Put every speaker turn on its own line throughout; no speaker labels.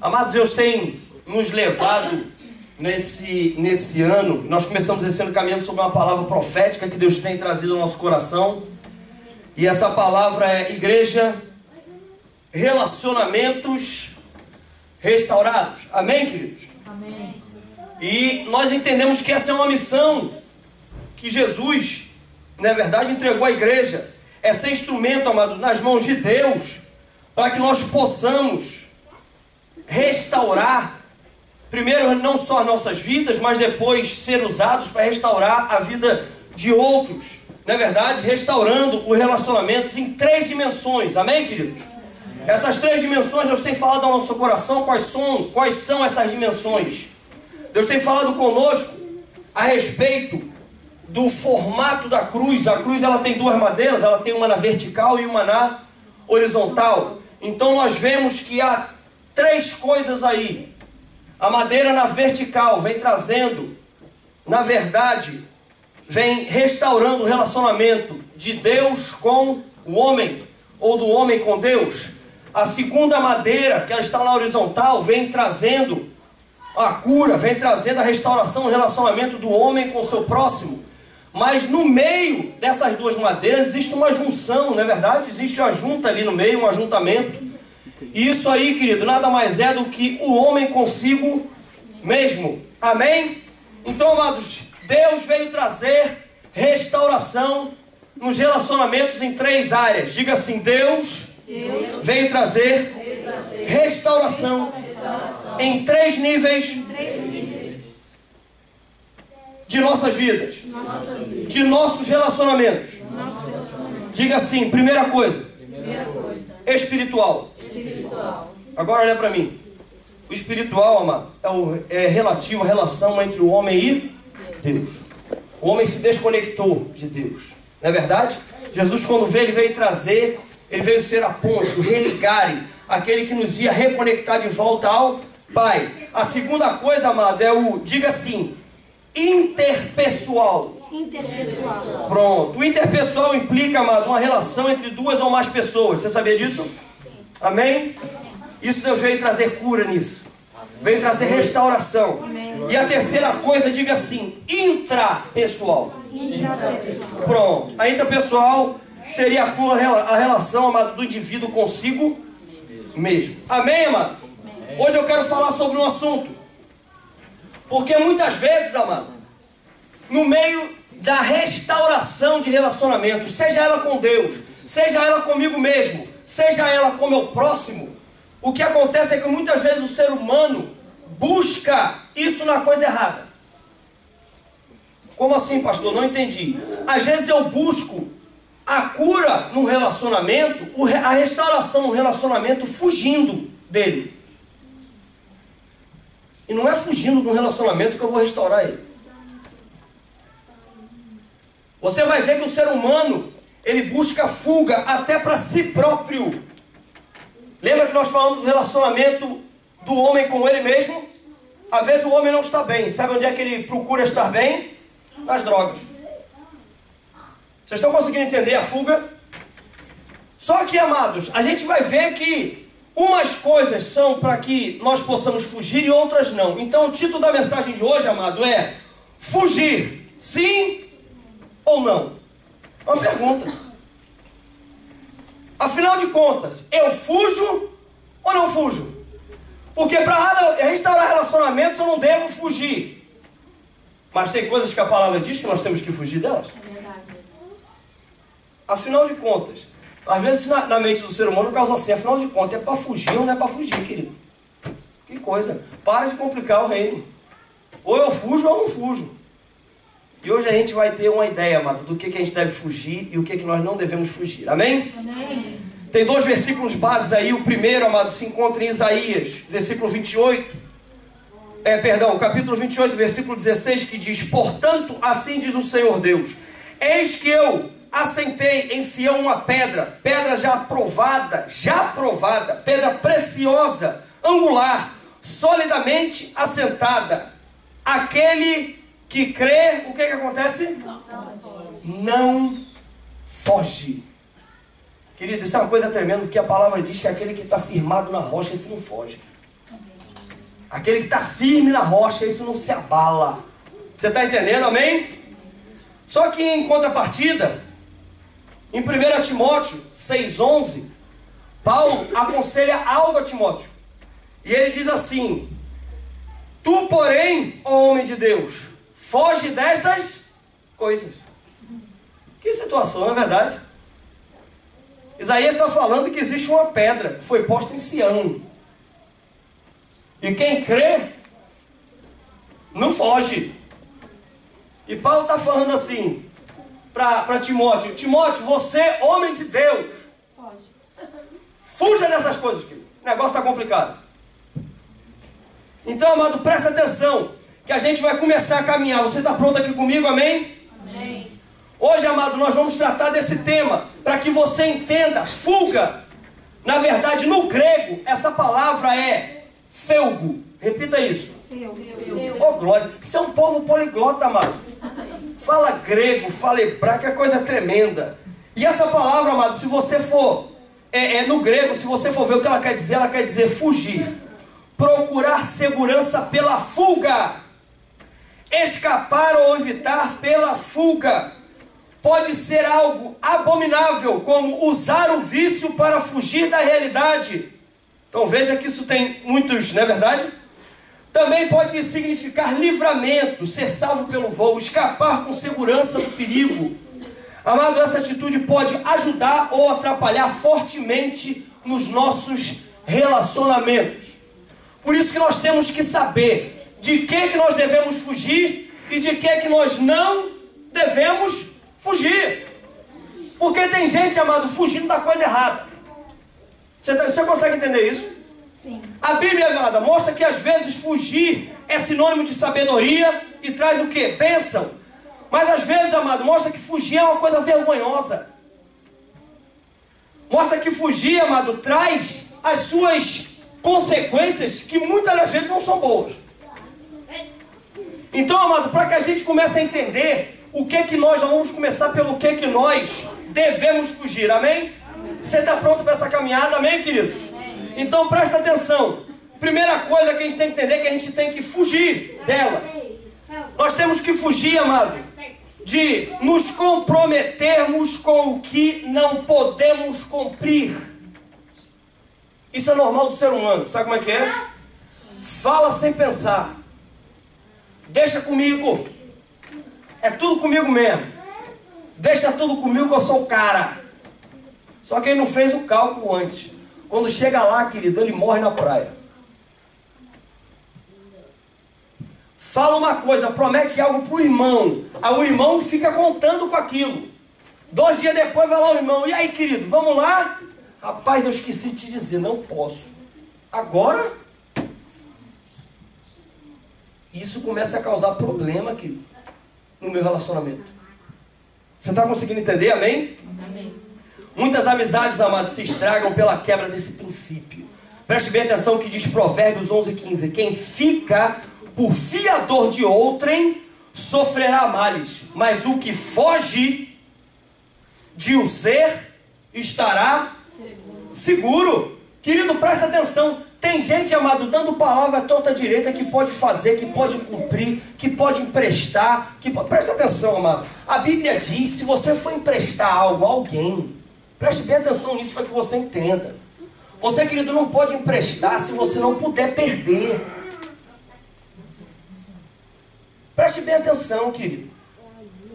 Amados, Deus tem nos levado nesse ano. Nós começamos esse ano caminhando sobre uma palavra profética que Deus tem trazido ao nosso coração. E essa palavra é igreja, relacionamentos restaurados. Amém, queridos?
Amém.
E nós entendemos que essa é uma missão que Jesus, na verdade, entregou à igreja. É ser instrumento, amado, nas mãos de Deus, para que nós possamos restaurar, primeiro não só as nossas vidas, mas depois ser usados para restaurar a vida de outros. Na verdade, restaurando os relacionamentos em 3 dimensões. Amém, queridos? Essas 3 dimensões, Deus tem falado ao nosso coração quais são essas dimensões. Deus tem falado conosco a respeito do formato da cruz. A cruz, ela tem 2 madeiras, ela tem uma na vertical e uma na horizontal. Então nós vemos que há 3 coisas aí. A madeira na vertical vem trazendo, na verdade, vem restaurando o relacionamento de Deus com o homem, ou do homem com Deus. A segunda madeira, que ela está na horizontal, vem trazendo a cura, vem trazendo a restauração do relacionamento do homem com o seu próximo. Mas no meio dessas 2 madeiras existe uma junção, não é verdade? Existe uma junta ali no meio, um ajuntamento. E isso aí, querido, nada mais é do que o homem consigo mesmo. Amém? Então, amados, Deus veio trazer restauração nos relacionamentos em 3 áreas. Diga assim: Deus veio trazer restauração em 3 níveis de nossas vidas, de nossos relacionamentos. Diga assim: primeira coisa, espiritual. Agora olha para mim. O espiritual, amado, é relativo à relação entre o homem e Deus. O homem se desconectou de Deus, não é verdade? Jesus, quando veio, ele veio trazer, ele veio ser a ponte, o religare, aquele que nos ia reconectar de volta ao Pai. A segunda coisa, amado, é diga assim, interpessoal.
Interpessoal.
Pronto. O interpessoal implica, amado, uma relação entre 2 ou mais pessoas. Você sabia disso? Amém? Isso Deus veio trazer cura nisso. Veio trazer restauração. E a terceira coisa, diga assim, intrapessoal. Pronto. A intrapessoal seria a relação, amado, do indivíduo consigo mesmo. Amém, amado? Hoje eu quero falar sobre um assunto. Porque muitas vezes, amado, no meio da restauração de relacionamentos, seja ela com Deus, seja ela comigo mesmo, seja ela com o meu próximo, o que acontece é que muitas vezes o ser humano busca isso na coisa errada. Como assim, pastor? Não entendi. Às vezes eu busco a cura num relacionamento, a restauração no relacionamento fugindo dele. E não é fugindo de um relacionamento que eu vou restaurar ele. Você vai ver que o ser humano, ele busca fuga até para si próprio. Lembra que nós falamos do relacionamento do homem com ele mesmo? Às vezes o homem não está bem. Sabe onde é que ele procura estar bem? Nas drogas. Vocês estão conseguindo entender a fuga? Só que, amados, a gente vai ver que umas coisas são para que nós possamos fugir e outras não. Então o título da mensagem de hoje, amado, é fugir, sim ou não? É uma pergunta. Afinal de contas, eu fujo ou não fujo? Porque para restaurar relacionamentos eu não devo fugir. Mas tem coisas que a palavra diz que nós temos que fugir delas.
É verdade.
Afinal de contas, às vezes na mente do ser humano causa assim, afinal de contas, é para fugir ou não é para fugir, querido? Que coisa. Para de complicar o reino. Ou eu fujo ou não fujo. E hoje a gente vai ter uma ideia, amado, do que a gente deve fugir e o que nós não devemos fugir. Amém?
Amém.
Tem 2 versículos bases aí. O primeiro, amado, se encontra em Isaías, versículo 28. Capítulo 28, versículo 16, que diz: portanto, assim diz o Senhor Deus, eis que eu assentei em Sião uma pedra já provada, pedra preciosa, angular, solidamente assentada. Aquele que crê, o que acontece? Não foge. Querido, isso é uma coisa tremenda, porque a palavra diz que aquele que está firmado na rocha, esse não foge. Aquele que está firme na rocha, esse não se abala. Você está entendendo, amém? Só que em contrapartida, em 1 Timóteo 6,11, Paulo aconselha algo a Timóteo. E ele diz assim: tu, porém, ó homem de Deus, foge destas coisas. Que situação, não é verdade? Isaías está falando que existe uma pedra que foi posta em Sião. E quem crê, não foge. E Paulo está falando assim para Timóteo: Timóteo, você, homem de Deus, fuja dessas coisas, querido. O negócio está complicado. Então, amado, presta atenção, que a gente vai começar a caminhar. Você está pronto aqui comigo, amém?
Amém.
Hoje, amado, nós vamos tratar desse tema, para que você entenda. Fuga, na verdade, no grego, essa palavra é felgo. Repita isso. Oh, glória. Isso é um povo poliglota, amado. Fala grego, fala hebraico, é coisa tremenda. E essa palavra, amado, se você for no grego, se você for ver o que ela quer dizer fugir, procurar segurança pela fuga, escapar ou evitar pela fuga. Pode ser algo abominável, como usar o vício para fugir da realidade. Então veja que isso tem muitos, não é verdade? Também pode significar livramento, ser salvo pelo voo, escapar com segurança do perigo. Amado, essa atitude pode ajudar ou atrapalhar fortemente nos nossos relacionamentos. Por isso que nós temos que saber de que nós devemos fugir e de que nós não devemos fugir. Porque tem gente, amado, fugindo da coisa errada. Você consegue entender isso?
Sim.
A Bíblia, amada, mostra que às vezes fugir é sinônimo de sabedoria e traz o quê? Bênção. Mas às vezes, amado, mostra que fugir é uma coisa vergonhosa. Mostra que fugir, amado, traz as suas consequências que muitas das vezes não são boas. Então, amado, para que a gente comece a entender o que nós vamos começar pelo que nós devemos fugir, amém? Você está pronto para essa caminhada, amém, querido? Então presta atenção. Primeira coisa que a gente tem que entender é que a gente tem que fugir dela. Nós temos que fugir, amado, de nos comprometermos com o que não podemos cumprir. Isso é normal do ser humano, sabe como é que é? Fala sem pensar. Deixa comigo. É tudo comigo mesmo. Deixa tudo comigo que eu sou o cara. Só que ele não fez o cálculo antes. Quando chega lá, querido, ele morre na praia. Fala uma coisa, promete algo para o irmão. Aí o irmão fica contando com aquilo. 2 dias depois vai lá o irmão: e aí, querido, vamos lá? Rapaz, eu esqueci de te dizer, não posso. Agora, isso começa a causar problema, querido, no meu relacionamento. Você está conseguindo entender, amém?
Amém.
Muitas amizades, amados, se estragam pela quebra desse princípio. Preste bem atenção que diz Provérbios 11:15. Quem fica por fiador de outrem sofrerá males, mas o que foge de o ser estará seguro. Querido, presta atenção. Tem gente, amado, dando palavra à torta direita que pode fazer, que pode cumprir, que pode emprestar. Presta atenção, amado. A Bíblia diz: se você for emprestar algo a alguém, preste bem atenção nisso para que você entenda. Você, querido, não pode emprestar se você não puder perder. Preste bem atenção, querido.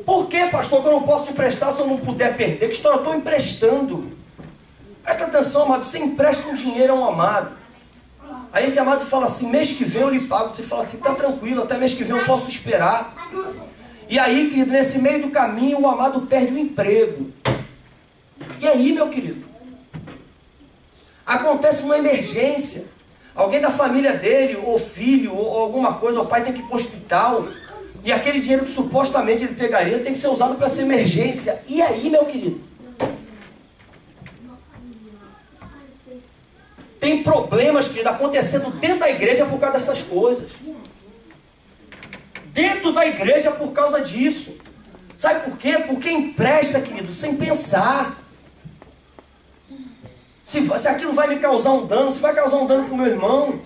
Por que, pastor, que eu não posso emprestar se eu não puder perder? Que história eu estou emprestando? Presta atenção, amado. Você empresta um dinheiro a um amado. Aí esse amado fala assim: mês que vem eu lhe pago. Você fala assim: tá tranquilo, até mês que vem eu posso esperar. E aí, querido, nesse meio do caminho o amado perde o emprego. E aí, meu querido, acontece uma emergência. Alguém da família dele, ou filho, ou alguma coisa, o pai tem que ir para o hospital. E aquele dinheiro que supostamente ele pegaria tem que ser usado para essa emergência. E aí, meu querido? Tem problemas, querido, acontecendo dentro da igreja por causa dessas coisas. Dentro da igreja por causa disso. Sabe por quê? Porque empresta, querido, sem pensar. Se aquilo vai me causar um dano, se vai causar um dano para o meu irmão.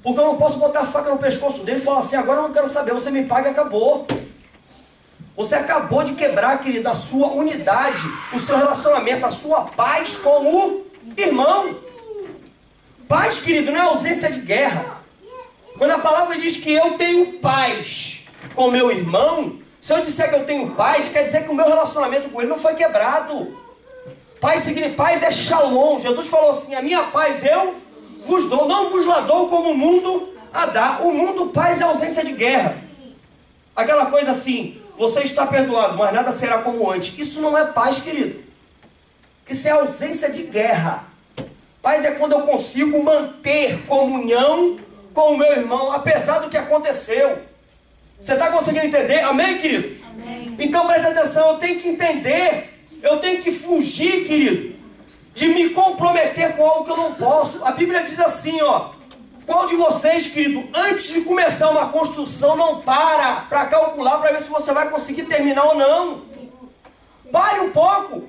Porque eu não posso botar a faca no pescoço dele e falar assim, agora eu não quero saber, você me paga e acabou. Você acabou de quebrar, querido, a sua unidade, o seu relacionamento, a sua paz com o irmão. Paz, querido, não é ausência de guerra. Quando a palavra diz que eu tenho paz com meu irmão, se eu disser que eu tenho paz, quer dizer que o meu relacionamento com ele não foi quebrado. Paz significa, paz é shalom. Jesus falou assim, a minha paz eu vos dou, não vos la dou como o mundo a dá. O mundo, paz é ausência de guerra. Aquela coisa assim, você está perdoado, mas nada será como antes. Isso não é paz, querido. Isso é ausência de guerra. Paz é quando eu consigo manter comunhão com o meu irmão, apesar do que aconteceu. Você está conseguindo entender? Amém, querido? Amém. Então presta atenção, eu tenho que entender, eu tenho que fugir, querido, de me comprometer com algo que eu não posso. A Bíblia diz assim, ó, qual de vocês, querido, antes de começar uma construção, não para calcular, para ver se você vai conseguir terminar ou não? Pare um pouco,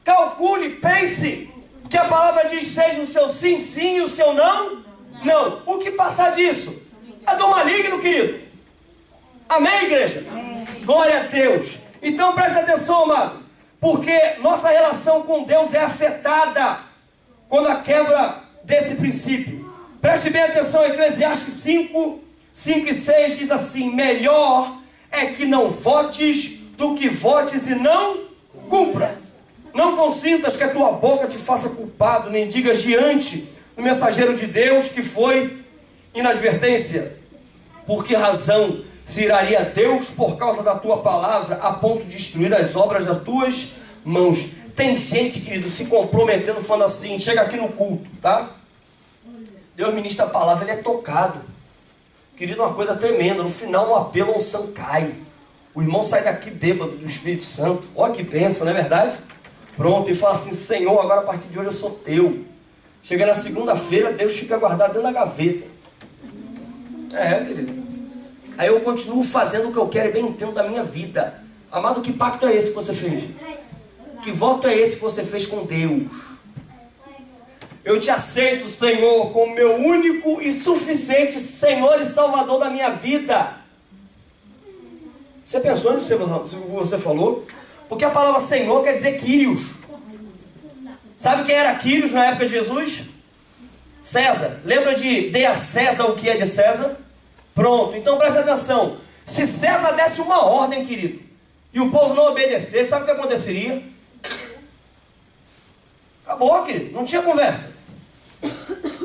calcule, pense, que a palavra diz, seja o seu sim, sim, e o seu não, não. O que passar disso? É do maligno, querido. Amém, igreja? Amém. Glória a Deus. Então presta atenção, amado, porque nossa relação com Deus é afetada quando a quebra desse princípio. Preste bem atenção, Eclesiastes 5 e 6 diz assim, melhor é que não votes do que votes e não cumpra. Não consintas que a tua boca te faça culpado, nem digas diante do mensageiro de Deus que foi inadvertência. Por que razão se iraria Deus por causa da tua palavra, a ponto de destruir as obras das tuas mãos? Tem gente, querido, se comprometendo, falando assim, chega aqui no culto, tá? Deus ministra a palavra, ele é tocado. Querido, uma coisa tremenda, no final um apelo, a unção cai. O irmão sai daqui bêbado do Espírito Santo. Olha que bênção, não é verdade? Pronto, e fala assim, Senhor, agora a partir de hoje eu sou teu. Chega na segunda-feira, Deus fica guardado dentro da gaveta. É, querido. Aí eu continuo fazendo o que eu quero e bem entendo da minha vida. Amado, que pacto é esse que você fez? Que voto é esse que você fez com Deus? Eu te aceito, Senhor, como meu único e suficiente Senhor e Salvador da minha vida. Você pensou nisso que você falou? Porque a palavra Senhor quer dizer Quírios. Sabe quem era Quírios na época de Jesus? César. Lembra de dê a César o que é de César? Pronto, então presta atenção. Se César desse uma ordem, querido, e o povo não obedecesse, sabe o que aconteceria? Acabou, querido, não tinha conversa.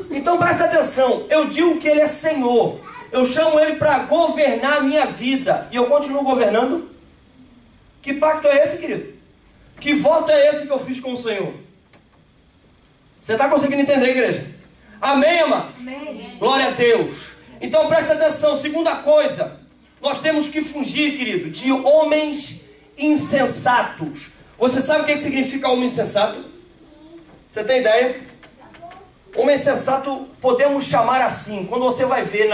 Então presta atenção, eu digo que ele é Senhor, eu chamo ele para governar a minha vida, e eu continuo governando? Que pacto é esse, querido? Que voto é esse que eu fiz com o Senhor? Você está conseguindo entender, igreja? Amém, amados? Amém. Glória a Deus. Então presta atenção, segunda coisa, nós temos que fugir, querido, de homens insensatos. Você sabe o que significa homem insensato? Você tem ideia? Homem insensato podemos chamar assim, quando você vai ver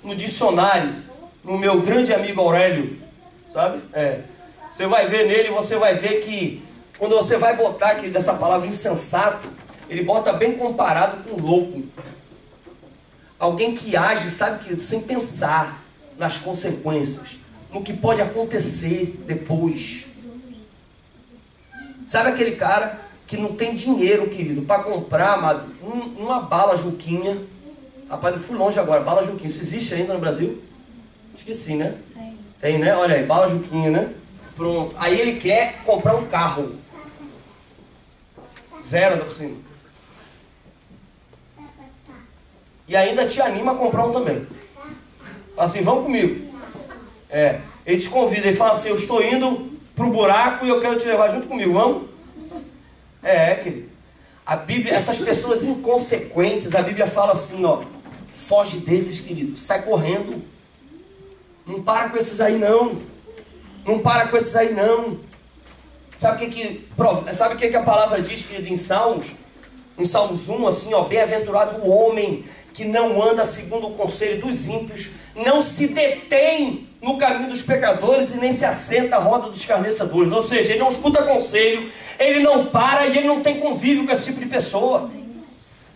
no dicionário, no meu grande amigo Aurélio, sabe? Você vai ver nele, você vai ver que quando você vai botar aqui dessa palavra insensato, ele bota bem comparado com louco. Alguém que age, sabe, que sem pensar nas consequências, no que pode acontecer depois. Sabe aquele cara que não tem dinheiro, querido, para comprar, amado, uma bala Juquinha. Rapaz, eu fui longe agora, bala Juquinha. Isso existe ainda no Brasil? Esqueci, né? Tem, né? Olha aí, bala Juquinha, né? Pronto. Aí ele quer comprar um carro. Zero, ainda por cima. E ainda te anima a comprar um também. Assim, vamos comigo. Ele te convida, ele fala assim, eu estou indo pro buraco e eu quero te levar junto comigo, vamos? Querido. A Bíblia, essas pessoas inconsequentes, a Bíblia fala assim, ó, foge desses, querido, sai correndo. Não para com esses aí não. Não para com esses aí não. Sabe o que a palavra diz, querido, em Salmos? Em Salmos 1, assim, ó, bem-aventurado o homem que não anda segundo o conselho dos ímpios, não se detém no caminho dos pecadores e nem se assenta à roda dos escarnecedores. Ou seja, ele não escuta conselho, ele não para e ele não tem convívio com esse tipo de pessoa.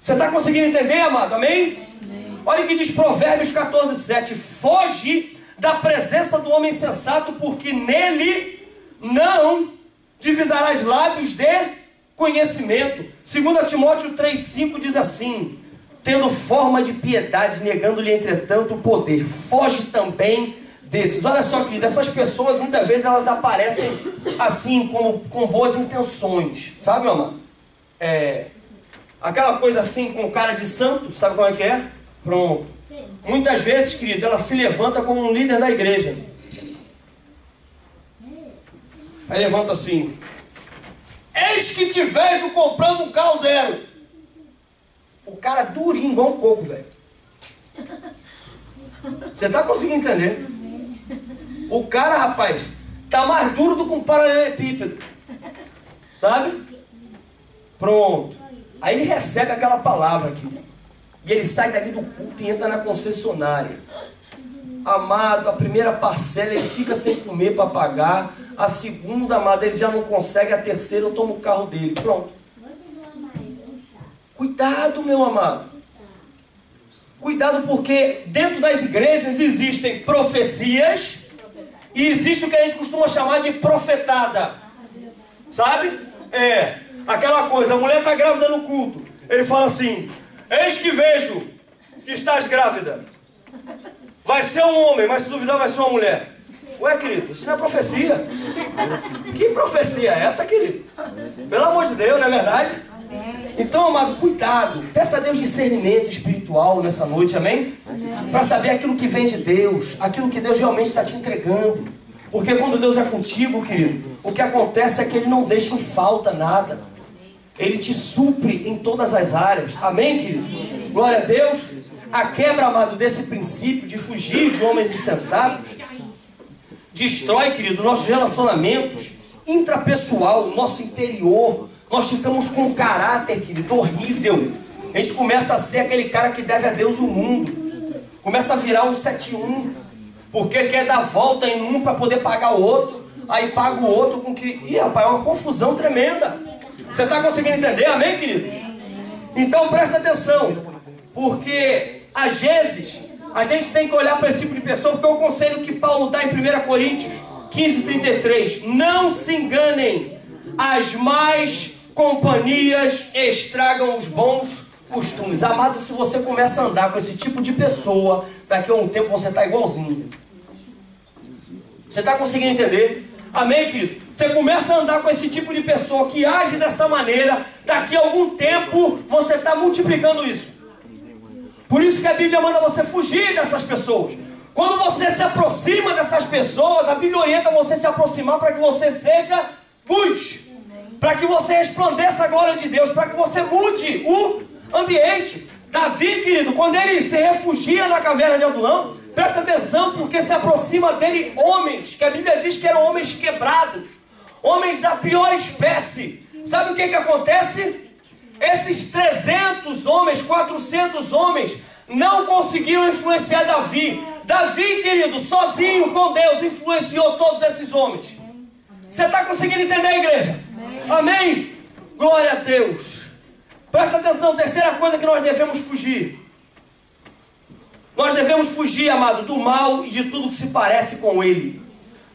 Você está conseguindo entender, amado? Amém? Amém. Olha o que diz Provérbios 14:7. Foge da presença do homem sensato, porque nele não divisarás lábios de conhecimento. 2 Timóteo 3:5 diz assim: tendo forma de piedade, negando-lhe entretanto o poder. Foge também desses. Olha só, querido, essas pessoas muitas vezes elas aparecem assim, com boas intenções. Sabe, meu amado? Aquela coisa assim, com cara de santo, sabe como é que é? Pronto. Muitas vezes, querido, ela se levanta como um líder da igreja. Aí levanta assim: eis que te vejo comprando um carro zero. O cara durinho, igual um coco, velho. Você tá conseguindo entender? O cara, rapaz, tá mais duro do que um paralelepípedo. Sabe? Pronto. Aí ele recebe aquela palavra aqui. E ele sai dali do culto e entra na concessionária. Amado, a primeira parcela ele fica sem comer para pagar. A segunda, amado, ele já não consegue. A terceira, eu tomo o carro dele. Pronto. Cuidado, meu amado. Cuidado, porque dentro das igrejas existem profecias e existe o que a gente costuma chamar de profetada. Sabe? Aquela coisa, a mulher está grávida no culto. Ele fala assim: eis que vejo que estás grávida. Vai ser um homem, mas se duvidar vai ser uma mulher. Ué, querido, isso não é profecia? Que profecia é essa, querido? Pelo amor de Deus, não é verdade? Então, amado, cuidado. Peça a Deus discernimento espiritual nessa noite, amém? Para saber aquilo que vem de Deus, aquilo que Deus realmente está te entregando. Porque quando Deus é contigo, querido, o que acontece é que Ele não deixa em falta nada. Ele te supre em todas as áreas. Amém, querido? Glória a Deus. A quebra, amado, desse princípio de fugir de homens insensatos destrói, querido, nossos relacionamentos intrapessoal, nosso interior. Nós ficamos com um caráter, querido, horrível. A gente começa a ser aquele cara que deve a Deus o mundo. Começa a virar um 71. Porque quer dar volta em um para poder pagar o outro. Aí paga o outro com que... Ih, rapaz, é uma confusão tremenda. Você está conseguindo entender? Amém, queridos? Então presta atenção. Porque, às vezes, a gente tem que olhar para esse tipo de pessoa, porque é o conselho que Paulo dá em 1 Coríntios 15:33. Não se enganem. As más companhias estragam os bons costumes. Amado, se você começa a andar com esse tipo de pessoa, daqui a um tempo você está igualzinho. Você está conseguindo entender? Amém, querido? Você começa a andar com esse tipo de pessoa que age dessa maneira, daqui a algum tempo você está multiplicando isso. Por isso que a Bíblia manda você fugir dessas pessoas. Quando você se aproxima dessas pessoas, a Bíblia orienta você a se aproximar para que você seja luz, para que você resplandeça a glória de Deus, para que você mude o ambiente. Davi, querido, quando ele se refugia na caverna de Adulão, presta atenção, porque se aproxima dele homens, que a Bíblia diz que eram homens quebrados, homens da pior espécie. Sabe o que acontece? Esses 300 homens, 400 homens, não conseguiram influenciar Davi. Davi, querido, sozinho com Deus, influenciou todos esses homens. Você está conseguindo entender, igreja? Amém? Glória a Deus. Presta atenção, terceira coisa que nós devemos fugir. Nós devemos fugir, amado, do mal e de tudo que se parece com ele.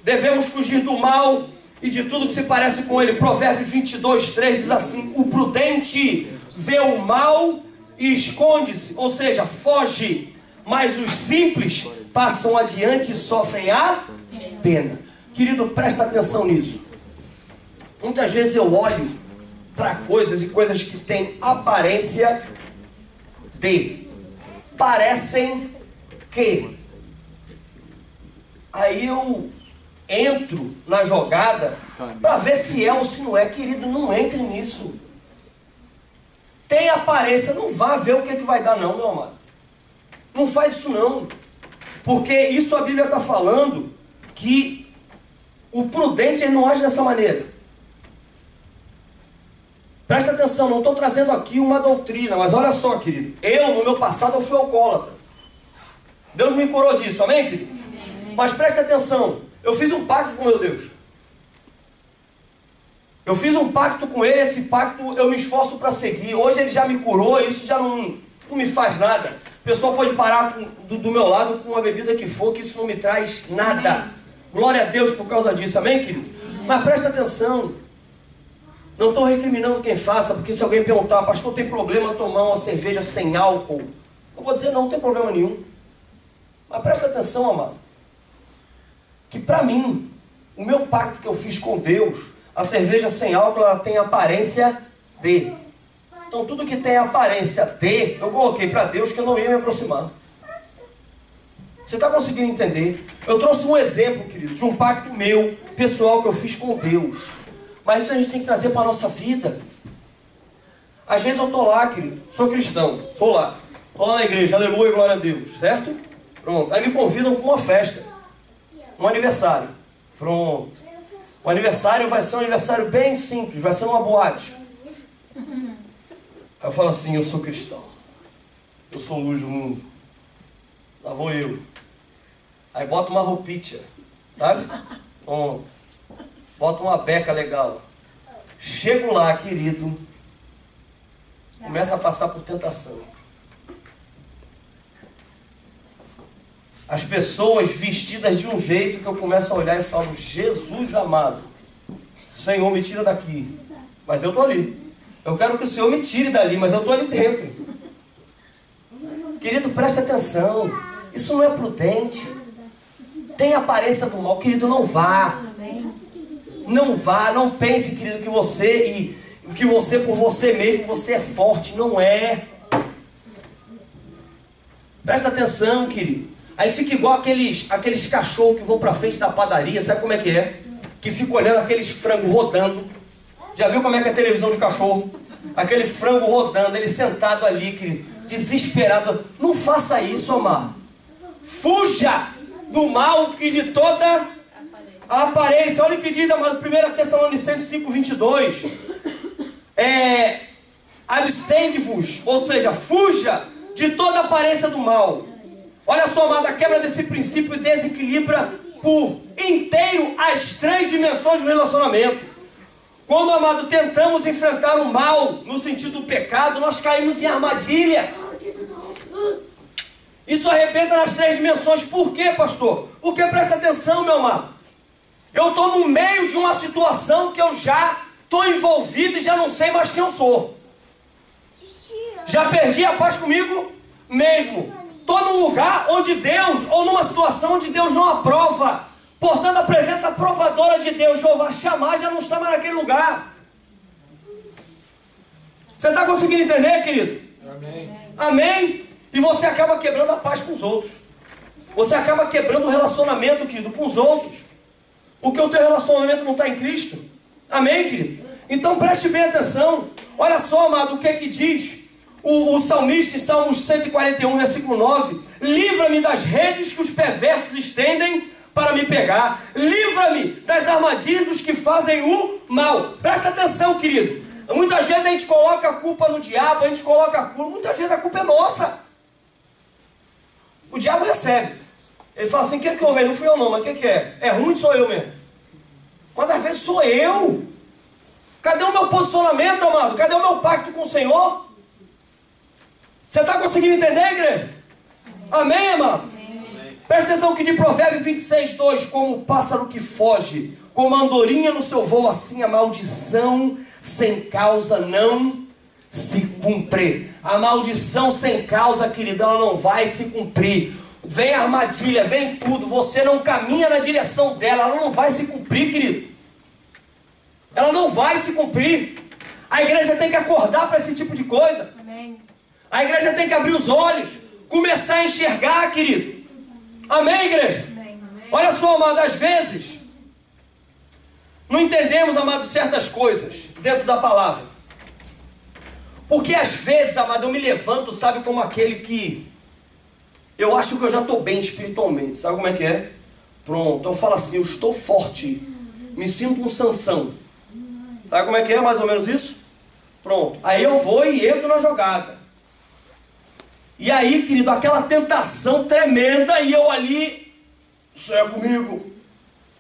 Devemos fugir do mal e de tudo que se parece com ele. Provérbios 22:3 diz assim: o prudente vê o mal e esconde-se, ou seja, foge, mas os simples passam adiante e sofrem a pena. Querido, presta atenção nisso. Muitas vezes eu olho para coisas e coisas que têm aparência de, parecem que. Aí eu entro na jogada para ver se é ou se não é. Querido, não entre nisso. Tem aparência, não vá ver o que vai dar não, meu amado. Não faz isso não. Porque isso a Bíblia está falando que o prudente ele não age dessa maneira. Presta atenção, não estou trazendo aqui uma doutrina, mas olha só, querido. Eu, no meu passado, eu fui alcoólatra. Deus me curou disso, amém, querido? Mas presta atenção, eu fiz um pacto com meu Deus. Eu fiz um pacto com Ele, esse pacto eu me esforço para seguir. Hoje Ele já me curou, isso já não me faz nada. pessoa pode parar do meu lado com uma bebida que for, que isso não me traz nada. Amém. Glória a Deus por causa disso, amém, querido? Mas presta atenção. Não estou recriminando quem faça, porque se alguém perguntar, pastor, tem problema tomar uma cerveja sem álcool? Eu vou dizer, não tem problema nenhum. Mas presta atenção, amado, que para mim, o meu pacto que eu fiz com Deus, a cerveja sem álcool, ela tem aparência de. Então tudo que tem aparência de, eu coloquei para Deus que eu não ia me aproximar. Você está conseguindo entender? Eu trouxe um exemplo, querido, de um pacto meu, pessoal, que eu fiz com Deus. Mas isso a gente tem que trazer para a nossa vida. Às vezes eu estou lá, querido, sou cristão, sou lá. Estou lá na igreja, aleluia, glória a Deus, certo? Pronto. Aí me convidam para uma festa, um aniversário. Pronto. O aniversário vai ser um aniversário bem simples, vai ser uma boate. Aí eu falo assim, eu sou cristão, eu sou luz do mundo, lá vou eu. Aí bota uma roupinha, sabe? Pronto. Bota uma beca legal. Chego lá, querido, começa a passar por tentação. As pessoas vestidas de um jeito que eu começo a olhar e falo, Jesus amado, Senhor, me tira daqui. Mas eu estou ali. Eu quero que o Senhor me tire dali, mas eu estou ali dentro. Querido, preste atenção. Isso não é prudente. Tem aparência do mal. Querido, não vá. Não vá. Não pense, querido, que você por você mesmo, você é forte. Não é. Presta atenção, querido. Aí fica igual aqueles cachorros que vão para frente da padaria. Sabe como é que é? Que fica olhando aqueles frangos rodando. Já viu como é que é a televisão de cachorro? Aquele frango rodando, ele sentado ali, querido, desesperado. Não faça isso, amado. Fuja do mal e de toda a aparência. Olha o que diz, amado, 1 Tessalonicenses 5:22. Abstende-vos, ou seja, fuja de toda a aparência do mal. Olha só, amado, a quebra desse princípio desequilibra por inteiro as 3 dimensões do relacionamento. Quando, amado, tentamos enfrentar o mal no sentido do pecado, nós caímos em armadilha. Isso arrebenta nas 3 dimensões. Por quê, pastor? Porque presta atenção, meu amado. Eu estou no meio de uma situação que eu já estou envolvido e já não sei mais quem eu sou. Já perdi a paz comigo mesmo. Estou num lugar onde Deus, ou numa situação onde Deus não aprova. Portanto, a presença provadora de Deus, Jeová chamar, já não está mais naquele lugar. Você está conseguindo entender, querido? Amém. Amém? E você acaba quebrando a paz com os outros. Você acaba quebrando o relacionamento, querido, com os outros. Porque o teu relacionamento não está em Cristo. Amém, querido? Então preste bem atenção. Olha só, amado, o que é que diz o salmista em Salmos 141, versículo 9. Livra-me das redes que os perversos estendem para me pegar. Livra-me das armadilhas dos que fazem o mal. Presta atenção, querido. Muitas vezes a gente coloca a culpa no diabo, a gente coloca a culpa. Muitas vezes a culpa é nossa. O diabo recebe. Ele fala assim, o que houve? Não fui eu não, mas o que é? É ruim, sou eu mesmo. Mas às vezes sou eu. Cadê o meu posicionamento, amado? Cadê o meu pacto com o Senhor? Você está conseguindo entender, igreja? Amém, amado? Presta atenção que de Provérbios 26:2, como o pássaro que foge, como a andorinha no seu voo, assim a maldição sem causa não se cumpre. A maldição sem causa, querida, ela não vai se cumprir. Vem a armadilha, vem tudo, você não caminha na direção dela, ela não vai se cumprir, querido. Ela não vai se cumprir. A igreja tem que acordar para esse tipo de coisa. Amém. A igreja tem que abrir os olhos, começar a enxergar, querido. Amém, igreja? Amém. Olha só, amado, às vezes não entendemos, amado, certas coisas dentro da palavra. Porque às vezes, amado, eu me levanto, sabe, como aquele que eu acho que eu já estou bem espiritualmente. Sabe como é que é? Pronto, eu falo assim, eu estou forte, me sinto um Sansão. Sabe como é que é, mais ou menos isso? Pronto, aí eu vou e entro na jogada. E aí, querido, aquela tentação tremenda, e eu ali, isso é comigo,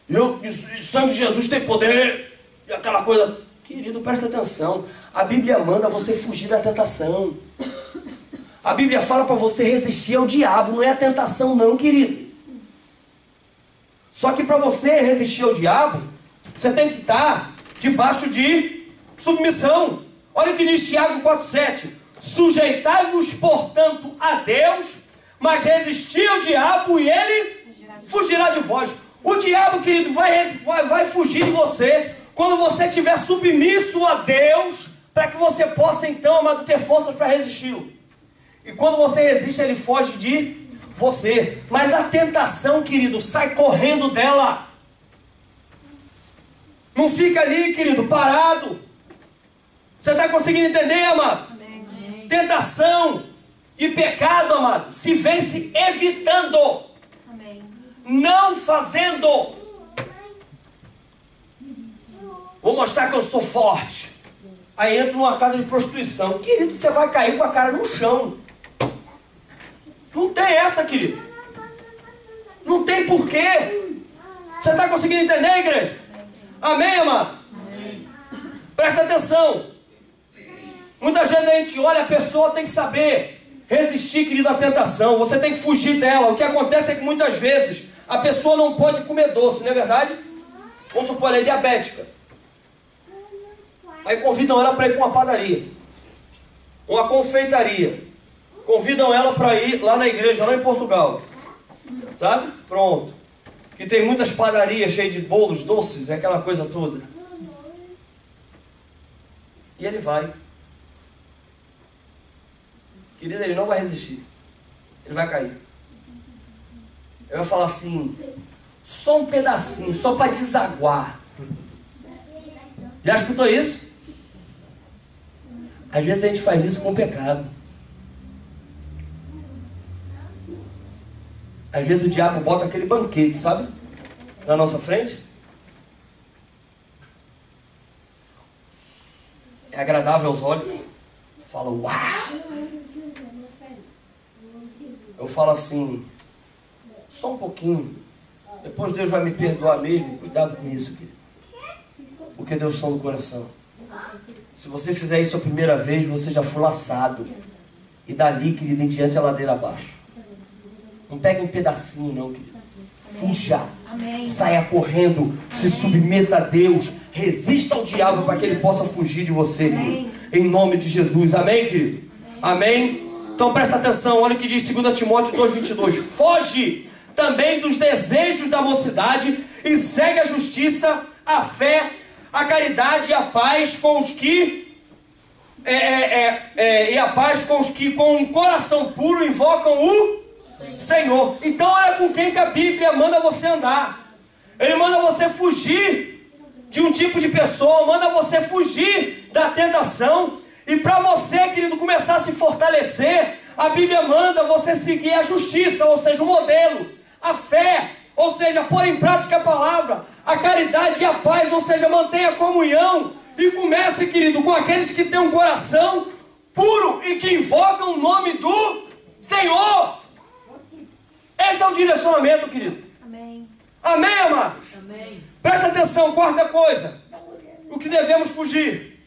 o sangue de Jesus tem poder, e aquela coisa. Querido, presta atenção, a Bíblia manda você fugir da tentação. A Bíblia fala para você resistir ao diabo, não é a tentação não, querido. Só que para você resistir ao diabo, você tem que estar debaixo de submissão. Olha o que diz Tiago 4,7. Sujeitai-vos, portanto, a Deus, mas resisti ao diabo e ele fugirá de vós. O diabo, querido, vai fugir de você quando você estiver submisso a Deus, para que você possa então, amado, ter forças para resisti-lo. E quando você resiste, ele foge de você. Mas a tentação, querido, sai correndo dela. Não fica ali, querido, parado. Você está conseguindo entender, amado? Amém. Tentação e pecado, amado, se vence evitando. Amém. Não fazendo. Vou mostrar que eu sou forte. Aí entra numa casa de prostituição. Querido, você vai cair com a cara no chão. Não tem essa, querido. Não tem porquê. Você está conseguindo entender, igreja? Amém, amado? Amém. Presta atenção. Muitas vezes a gente olha, a pessoa tem que saber resistir, querido, à tentação. Você tem que fugir dela. O que acontece é que muitas vezes a pessoa não pode comer doce, não é verdade? Vamos supor, ela é diabética. Aí convidam ela para ir para uma padaria, uma confeitaria. Convidam ela para ir lá na igreja, lá em Portugal. Sabe? Pronto. Que tem muitas padarias cheias de bolos, doces, aquela coisa toda. E ele vai. Querido, ele não vai resistir. Ele vai cair. Ele vai falar assim, só um pedacinho, só para desaguar. Já escutou isso? Às vezes a gente faz isso com o pecado. Às vezes o diabo bota aquele banquete, sabe? Na nossa frente. É agradável aos olhos. Fala, uau! Eu falo assim, só um pouquinho. Depois Deus vai me perdoar mesmo. Cuidado com isso, querido. Porque Deus sonda o coração. Se você fizer isso a primeira vez, você já foi laçado. E dali, querido, em diante a ladeira abaixo. Não pegue um pedacinho, não, querido. Fuja. Amém. Saia correndo. Se submeta a Deus. Resista ao diabo para que ele possa fugir de você, querido. Em nome de Jesus. Amém, querido? Amém? Então presta atenção. Olha o que diz 2 Timóteo 2,22. Foge também dos desejos da mocidade e segue a justiça, a fé, a caridade e a paz com os que com um coração puro invocam o Senhor. Então olha com quem que a Bíblia manda você andar. Ele manda você fugir de um tipo de pessoa, manda você fugir da tentação. E para você, querido, começar a se fortalecer, a Bíblia manda você seguir a justiça, ou seja, o modelo, a fé, ou seja, pôr em prática a palavra, a caridade e a paz, ou seja, mantenha a comunhão. E comece, querido, com aqueles que têm um coração puro e que invocam o nome do Senhor. Esse é o direcionamento, querido. Amém. Amém, amados? Amém. Presta atenção, quarta coisa. O que devemos fugir?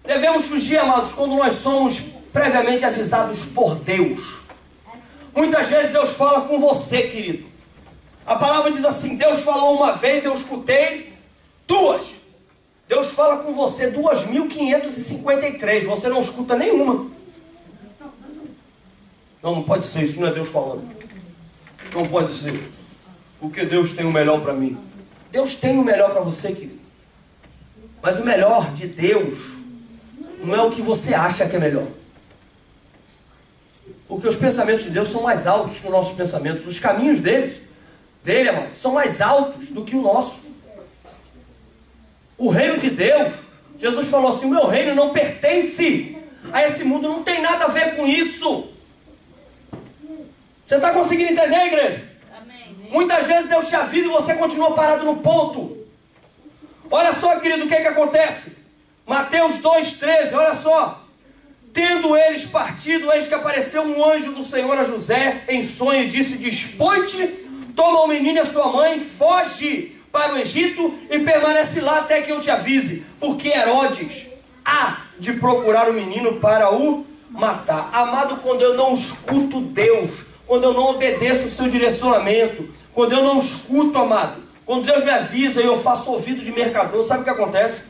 Devemos fugir, amados, quando nós somos previamente avisados por Deus. Muitas vezes Deus fala com você, querido. A palavra diz assim, Deus falou uma vez, eu escutei duas. Deus fala com você 2.553, você não escuta nenhuma. Não pode ser, isso não é Deus falando. Não pode ser. Porque Deus tem o melhor para mim. Deus tem o melhor para você, querido. Mas o melhor de Deus não é o que você acha que é melhor. Porque os pensamentos de Deus são mais altos que os nossos pensamentos. Os caminhos dele, amado, são mais altos do que o nosso. O reino de Deus, Jesus falou assim, o meu reino não pertence a esse mundo, não tem nada a ver com isso. Você está conseguindo entender, igreja? Amém. Muitas vezes Deus te avisa e você continua parado no ponto. Olha só, querido, o que acontece? Mateus 2,13, olha só. Tendo eles partido, eis que apareceu um anjo do Senhor a José em sonho e disse, dispõe-te, toma o menino e a sua mãe, foge para o Egito e permanece lá até que eu te avise, porque Herodes há de procurar o menino para o matar. Amado, quando eu não escuto Deus, quando eu não obedeço o seu direcionamento, quando eu não escuto, amado, quando Deus me avisa e eu faço ouvido de mercador, sabe o que acontece?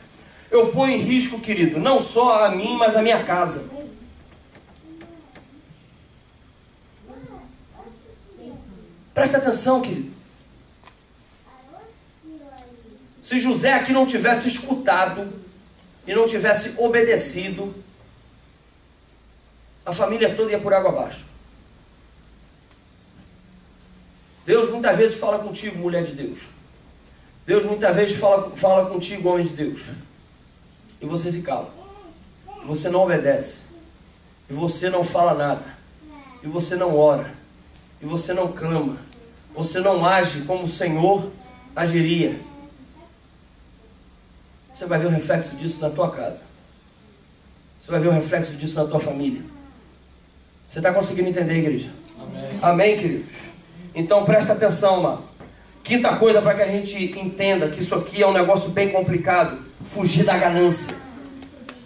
Eu ponho em risco, querido, não só a mim, mas a minha casa. Presta atenção, querido. Se José aqui não tivesse escutado e não tivesse obedecido, a família toda ia por água abaixo. Deus muitas vezes fala contigo, mulher de Deus. Deus muitas vezes fala contigo, homem de Deus. E você se cala. E você não obedece. E você não fala nada. E você não ora. E você não clama. Você não age como o Senhor agiria. Você vai ver o reflexo disso na tua casa. Você vai ver o reflexo disso na tua família. Você está conseguindo entender, igreja? Amém, amém, queridos? Então presta atenção, mano. Quinta coisa para que a gente entenda que isso aqui é um negócio bem complicado. Fugir da ganância.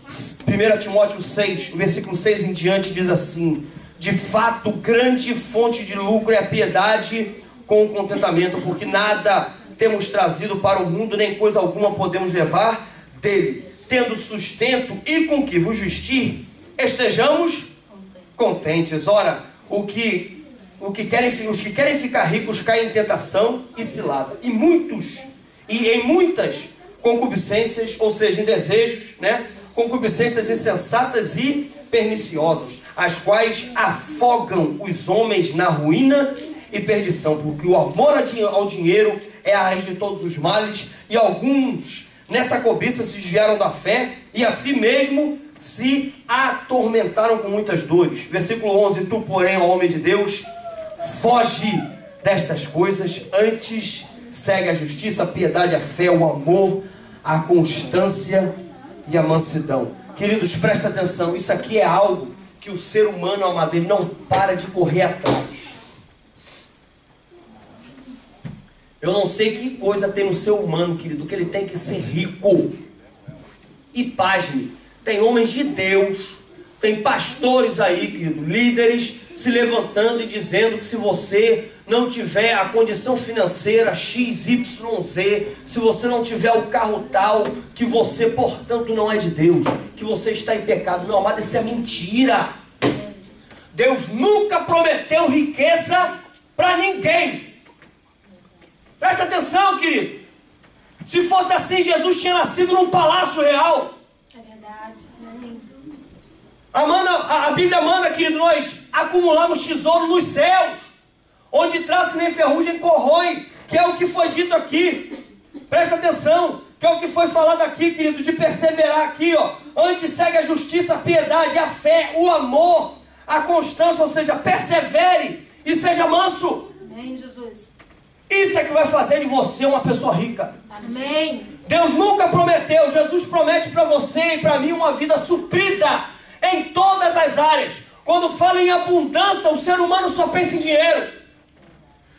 1 Timóteo 6, o versículo 6 em diante diz assim: de fato, grande fonte de lucro é a piedade com o contentamento, porque nada temos trazido para o mundo, nem coisa alguma podemos levar dele. Tendo sustento e com que vos vestir, estejamos contentes. Ora, os que querem ficar ricos caem em tentação e cilada. E em muitas concupiscências, ou seja, em desejos, né? Concupiscências insensatas e perniciosas, as quais afogam os homens na ruína e perdição, porque o amor ao dinheiro é a raiz de todos os males, e alguns nessa cobiça se desviaram da fé e assim mesmo se atormentaram com muitas dores. Versículo 11: tu, porém, ó homem de Deus, foge destas coisas, antes segue a justiça, a piedade, a fé, o amor, a constância e a mansidão. Queridos, presta atenção, isso aqui é algo que o ser humano, amado, ele não para de correr atrás. Eu não sei que coisa tem no ser humano, querido, que ele tem que ser rico. E pasme, tem homens de Deus, tem pastores aí, querido, líderes, se levantando e dizendo que se você não tiver a condição financeira XYZ, se você não tiver o carro tal, que você, portanto, não é de Deus, que você está em pecado. Meu amado, isso é mentira. Deus nunca prometeu riqueza para ninguém. Presta atenção, querido. Se fosse assim, Jesus tinha nascido num palácio real.
É verdade.
A Bíblia manda, querido, nós acumulamos tesouro nos céus, onde traço nem ferrugem corrói, que é o que foi dito aqui. Presta atenção, que é o que foi falado aqui, querido, de perseverar aqui, ó. Antes segue a justiça, a piedade, a fé, o amor, a constância, ou seja, persevere e seja manso.
Amém, Jesus.
Isso é que vai fazer de você uma pessoa rica.
Amém.
Deus nunca prometeu, Jesus promete para você e para mim uma vida suprida em todas as áreas. Quando fala em abundância, o ser humano só pensa em dinheiro.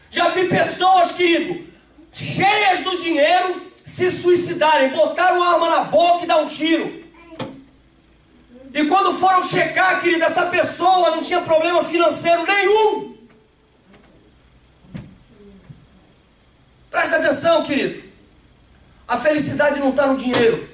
Já vi pessoas, querido, cheias do dinheiro, se suicidarem, botaram a arma na boca e dar um tiro. E quando foram checar, querido, essa pessoa não tinha problema financeiro nenhum. Presta atenção, querido. A felicidade não está no dinheiro.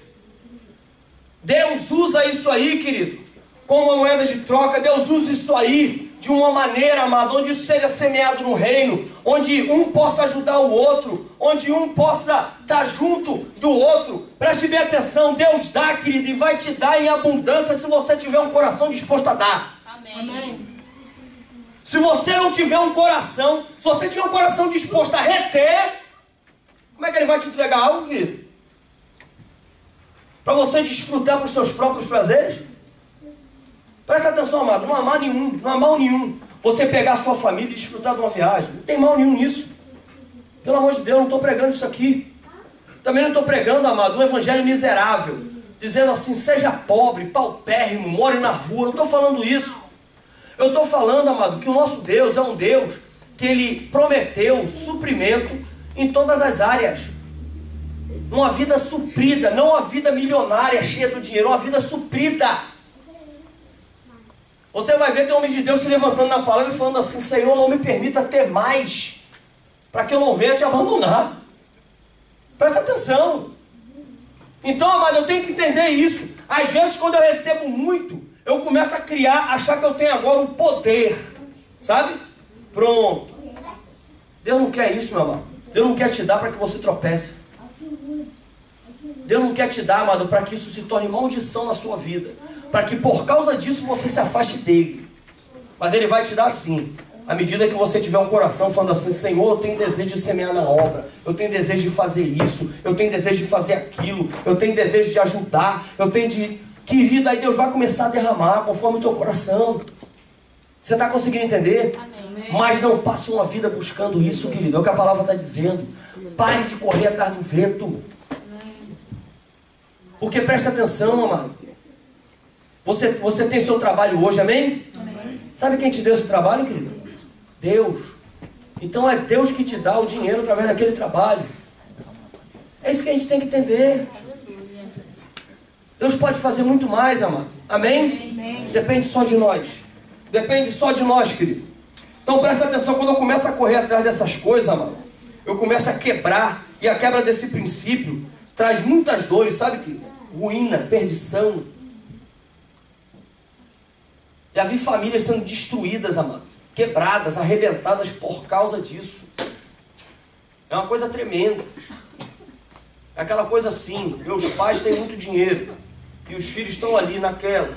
Deus usa isso aí, querido, como uma moeda de troca. Deus usa isso aí de uma maneira, amado, onde isso seja semeado no reino, onde um possa ajudar o outro, onde um possa estar junto do outro. Preste bem atenção, Deus dá, querido, e vai te dar em abundância se você tiver um coração disposto a dar.
Amém. Amém.
Se você não tiver um coração, se você tiver um coração disposto a reter, como é que ele vai te entregar algo, querido? Para você desfrutar para os seus próprios prazeres? Presta atenção, amado, não há mal nenhum, não há mal nenhum você pegar a sua família e desfrutar de uma viagem. Não tem mal nenhum nisso. Pelo amor de Deus, não estou pregando isso aqui. Também não estou pregando, amado, um evangelho miserável, dizendo assim, seja pobre, paupérrimo, more na rua. Não estou falando isso. Eu estou falando, amado, que o nosso Deus é um Deus que Ele prometeu suprimento em todas as áreas. Uma vida suprida, não uma vida milionária, cheia do dinheiro, uma vida suprida. Você vai ver tem homens de Deus se levantando na palavra e falando assim: Senhor, não me permita ter mais, para que eu não venha te abandonar. Presta atenção. Então, amado, eu tenho que entender isso. Às vezes, quando eu recebo muito, eu começo a criar, achar que eu tenho agora um poder. Sabe? Pronto. Deus não quer isso, meu amado. Deus não quer te dar para que você tropece. Deus não quer te dar, amado, para que isso se torne maldição na sua vida. Para que por causa disso você se afaste dele. Mas ele vai te dar sim. À medida que você tiver um coração falando assim: Senhor, eu tenho desejo de semear na obra, eu tenho desejo de fazer isso, eu tenho desejo de fazer aquilo, eu tenho desejo de ajudar, eu tenho de... Querido, aí Deus vai começar a derramar conforme o teu coração. Você está conseguindo entender? Amém. Mas não passe uma vida buscando isso, querido. É o que a palavra está dizendo. Pare de correr atrás do vento. Porque presta atenção, amado. Você tem seu trabalho hoje, amém? Amém? Sabe quem te deu esse trabalho, querido? Deus. Então é Deus que te dá o dinheiro através daquele trabalho. É isso que a gente tem que entender. Deus pode fazer muito mais, amado. Amém? Amém. Depende só de nós. Depende só de nós, querido. Então presta atenção, quando eu começo a correr atrás dessas coisas, amado, eu começo a quebrar. E a quebra desse princípio traz muitas dores, sabe, querido? Ruína, perdição. Já vi famílias sendo destruídas, amado, quebradas, arrebentadas por causa disso. É uma coisa tremenda. É aquela coisa assim: meus pais têm muito dinheiro e os filhos estão ali naquela.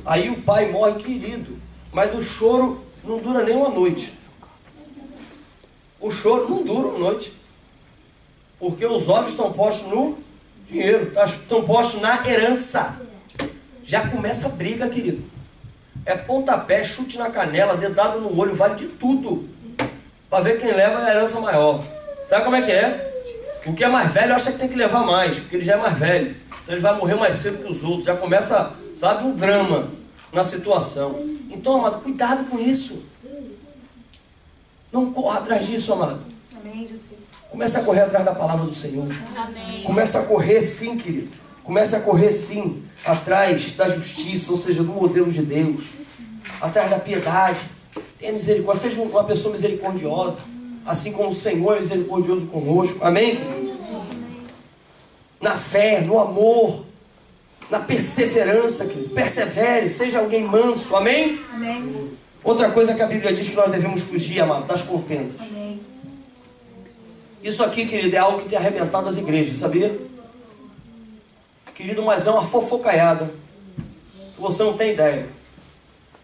Aí o pai morre querido, mas o choro não dura nem uma noite. O choro não dura uma noite, porque os olhos estão postos no dinheiro, estão postos na herança. Já começa a briga, querido. É pontapé, chute na canela, dedada no olho, vale de tudo, para ver quem leva a herança maior. Sabe como é que é? O que é mais velho acha que tem que levar mais, porque ele já é mais velho. Então ele vai morrer mais cedo que os outros. Já começa, sabe, um drama na situação. Então, amado, cuidado com isso. Não corra atrás disso, amado.
Amém, Jesus.
Comece a correr atrás da palavra do Senhor.
Amém.
Comece a correr sim, querido. Comece a correr sim atrás da justiça, ou seja, do modelo de Deus. Atrás da piedade. Tenha misericórdia. Seja uma pessoa misericordiosa, assim como o Senhor é misericordioso conosco. Amém? Na fé, no amor, na perseverança, querido. Persevere, seja alguém manso. Amém?
Amém.
Outra coisa que a Bíblia diz que nós devemos fugir, amado, das contendas.
Amém.
Isso aqui, querido, é algo que tem arrebentado as igrejas, sabia? Querido, mas é uma fofocaiada. Você não tem ideia.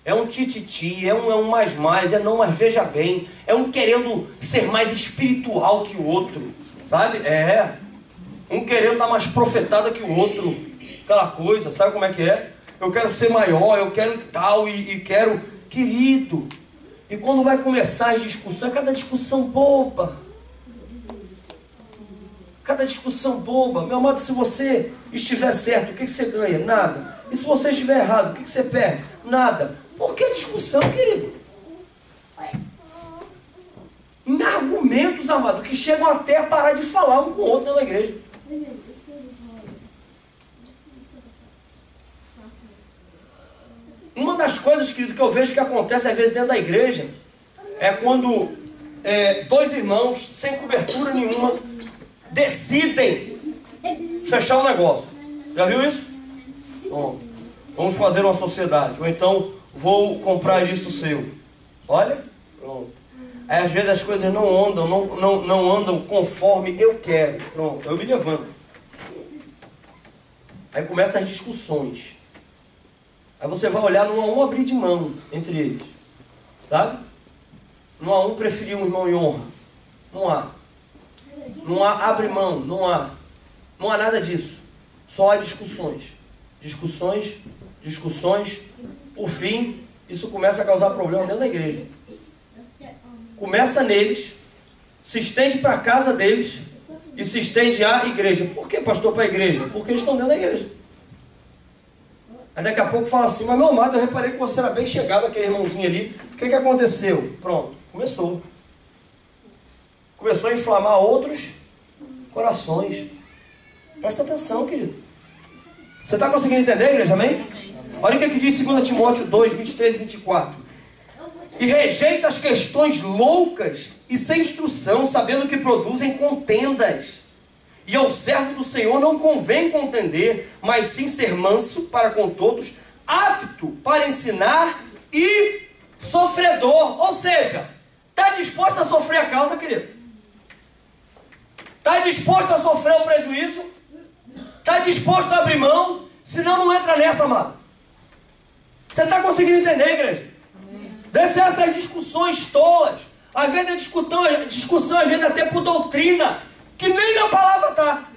É um tititi, é um mais, é não, mas veja bem. É um querendo ser mais espiritual que o outro, sabe? É. Um querendo dar mais profetada que o outro. Aquela coisa, sabe como é que é? Eu quero ser maior, eu quero tal e quero... Querido, e quando vai começar as discussões, cada discussão boba. Cada discussão boba. Meu amado, se você estiver certo, o que você ganha? Nada. E se você estiver errado, o que você perde? Nada. Por que discussão, querido? Em argumentos, amado, que chegam até a parar de falar um com o outro dentro da igreja. Uma das coisas, querido, que eu vejo que acontece às vezes dentro da igreja é quando dois irmãos, sem cobertura nenhuma, decidem fechar um negócio. Já viu isso? Bom, vamos fazer uma sociedade. Ou então, vou comprar isso seu. Olha, pronto. Aí às vezes as coisas não andam, não andam conforme eu quero. Pronto, eu me levanto. Aí começam as discussões. Aí você vai olhar, não há um abrir de mão entre eles. Sabe? Não há um preferir um irmão em honra. Não há. Não há abre mão, não há. Não há nada disso. Só há discussões. Discussões, discussões. Por fim, isso começa a causar problema dentro da igreja. Começa neles, se estende para a casa deles e se estende à igreja. Por que, pastor, para a igreja? Porque eles estão dentro da igreja. Aí daqui a pouco fala assim: mas meu amado, eu reparei que você era bem chegado, aquele irmãozinho ali. O que aconteceu? Pronto, começou. Começou a inflamar outros corações. Presta atenção, querido. Você está conseguindo entender, igreja? Amém? Olha o que diz 2 Timóteo 2, 23 e 24. E rejeita as questões loucas e sem instrução, sabendo que produzem contendas. E ao servo do Senhor não convém contender, mas sim ser manso para com todos, apto para ensinar e sofredor. Ou seja, está disposto a sofrer a causa, querido? Está disposto a sofrer o prejuízo? Está disposto a abrir mão? Senão não entra nessa, amado. Você está conseguindo entender, igreja? Deixa essas discussões tolas. Às vezes é discussão, às vezes até por doutrina, que nem na palavra está.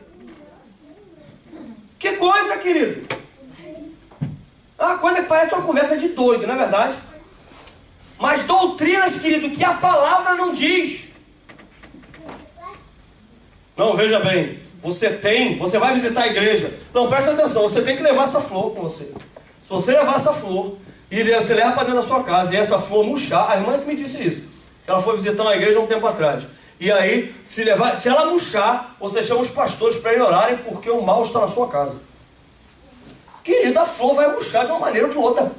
Que coisa, querido. É uma coisa que parece uma conversa de doido, não é verdade? Mas doutrinas, querido, que a palavra não diz. Não, veja bem, você vai visitar a igreja. Não, presta atenção, você tem que levar essa flor com você. Se você levar essa flor, e você leva para dentro da sua casa, e essa flor murchar, a irmã que me disse isso, ela foi visitar uma igreja há um tempo atrás. E aí, se ela murchar, você chama os pastores para ir orarem, porque o mal está na sua casa. Querido, a flor vai murchar de uma maneira ou de outra.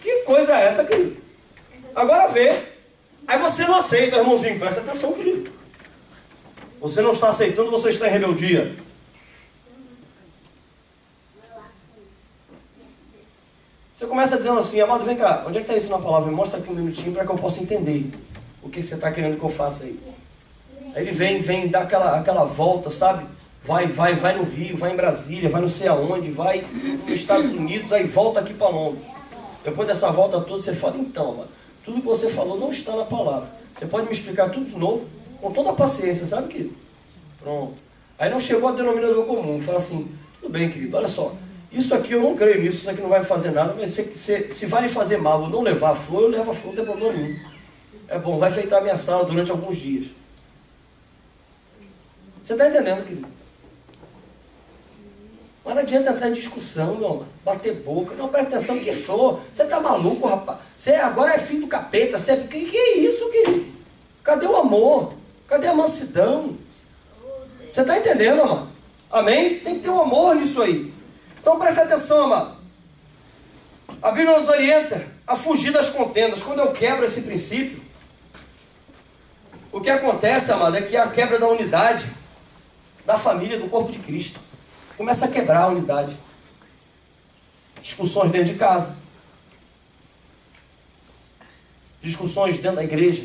Que coisa é essa, querido? Agora vê. Aí você não aceita, irmãozinho, presta atenção, querido. Você não está aceitando, você está em rebeldia. Você começa dizendo assim, amado, vem cá, onde é que está isso na palavra? Me mostra aqui um minutinho para que eu possa entender o que você está querendo que eu faça aí. Aí ele vem dar aquela volta, sabe? Vai no Rio, vai em Brasília, vai não sei aonde, vai nos Estados Unidos, aí volta aqui para Londres. Depois dessa volta toda, você fala, então, mano, tudo que você falou não está na palavra. Você pode me explicar tudo de novo? Com toda a paciência, sabe, querido? Pronto. Aí não chegou a denominador comum. Fala assim, tudo bem, querido, olha só. Isso aqui eu não creio nisso, isso aqui não vai me fazer nada, mas se vai lhe fazer mal eu não levar a flor, eu levo a flor, não tem problema nenhum. É bom, vai enfeitar a minha sala durante alguns dias. Você está entendendo, querido? Mas não adianta entrar em discussão, meu amor, bater boca. Não, presta atenção que flor. Você está maluco, rapaz? Você agora é filho do capeta. Que é isso, querido? Cadê o amor? Cadê a mansidão? Você está entendendo, amado? Amém? Tem que ter um amor nisso aí. Então presta atenção, amado. A Bíblia nos orienta a fugir das contendas. Quando eu quebro esse princípio, o que acontece, amado, é que a quebra da unidade da família, do corpo de Cristo. Começa a quebrar a unidade. Discussões dentro de casa. Discussões dentro da igreja.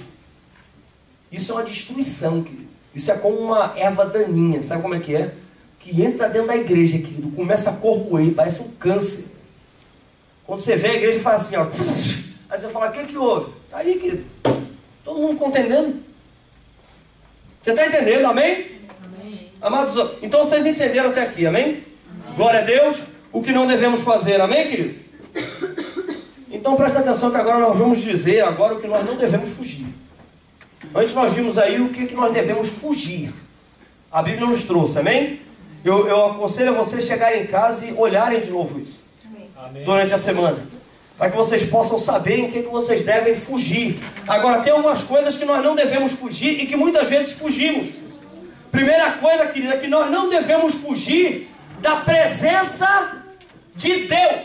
Isso é uma destruição, querido. Isso é como uma erva daninha, sabe como é? Que entra dentro da igreja, querido, começa a corroer, parece um câncer. Quando você vê a igreja e faz assim, ó, aí você fala, o que houve? Tá aí, querido. Todo mundo contendendo. Você está entendendo, amém? Amém. Amados, então vocês entenderam até aqui, amém? Amém? Glória a Deus. O que não devemos fazer, amém, querido? Então presta atenção que agora nós vamos dizer agora o que nós não devemos fugir. Antes nós vimos aí o que nós devemos fugir. A Bíblia nos trouxe, amém? Eu aconselho a vocês chegarem em casa e olharem de novo isso. Amém. Durante a semana. Para que vocês possam saber em que vocês devem fugir. Agora tem algumas coisas que nós não devemos fugir e que muitas vezes fugimos. Primeira coisa, querida, é que nós não devemos fugir da presença de Deus.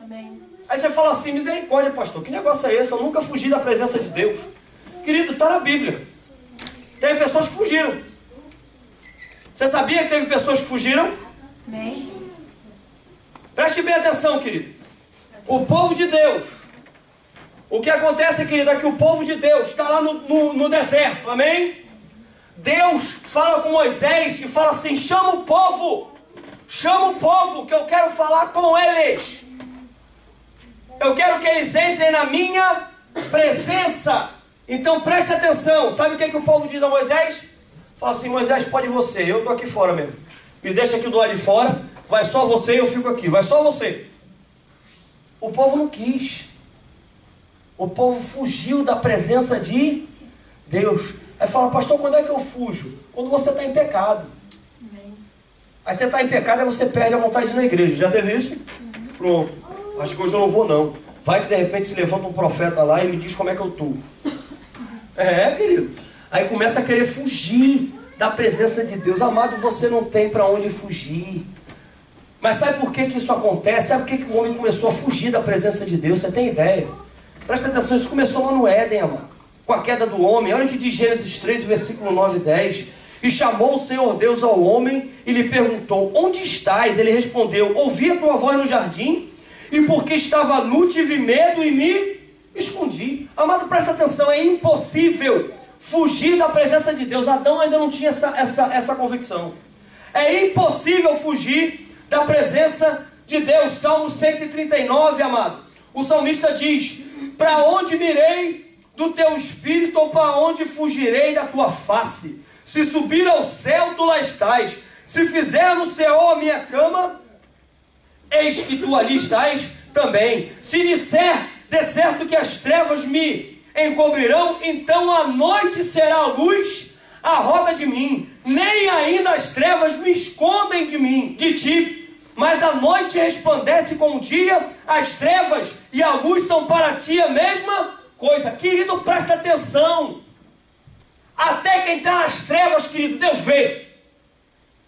Amém.
Aí você fala assim, misericórdia, pastor, que negócio é esse? Eu nunca fugi da presença de Deus. Querido, está na Bíblia. Tem pessoas que fugiram. Você sabia que teve pessoas que fugiram?
Amém.
Preste bem atenção, querido. O povo de Deus. O que acontece, querido, é que o povo de Deus está lá no deserto. Amém? Deus fala com Moisés e fala assim, chama o povo. Chama o povo que eu quero falar com eles. Eu quero que eles entrem na minha presença. Então preste atenção. Sabe o que o povo diz a Moisés? Fala assim, Moisés, pode você, eu estou aqui fora mesmo. Me deixa aqui do lado de fora, vai só você e eu fico aqui, vai só você. O povo não quis. O povo fugiu da presença de Deus. Aí fala, pastor, quando é que eu fujo? Quando você está em pecado.
Amém.
Aí você está em pecado e você perde a vontade de ir na igreja. Já teve isso? Pronto. Acho que hoje eu não vou não. Vai que de repente se levanta um profeta lá e me diz como é que eu estou. É, querido. Aí começa a querer fugir da presença de Deus. Amado, você não tem para onde fugir. Mas sabe por que isso acontece? Sabe por que o homem começou a fugir da presença de Deus? Você tem ideia? Presta atenção, isso começou lá no Éden, amado, com a queda do homem. Olha o que diz Gênesis 3, versículo 9 e 10. E chamou o Senhor Deus ao homem e lhe perguntou: onde estás? Ele respondeu: ouvi a tua voz no jardim, e porque estava nu tive medo e me escondi. Amado, presta atenção, é impossível fugir da presença de Deus. Adão ainda não tinha essa convicção. É impossível fugir da presença de Deus. Salmo 139, amado. O salmista diz: para onde mirei do teu espírito, ou para onde fugirei da tua face? Se subir ao céu, tu lá estás. Se fizer no céu a minha cama, eis que tu ali estás também. Se disser de certo que as trevas me encobrirão, então a noite será luz à roda de mim. Nem ainda as trevas me escondem de ti. Mas a noite resplandece com o dia, as trevas e a luz são para ti a mesma coisa. Querido, presta atenção. Até quem está nas trevas, querido, Deus vê.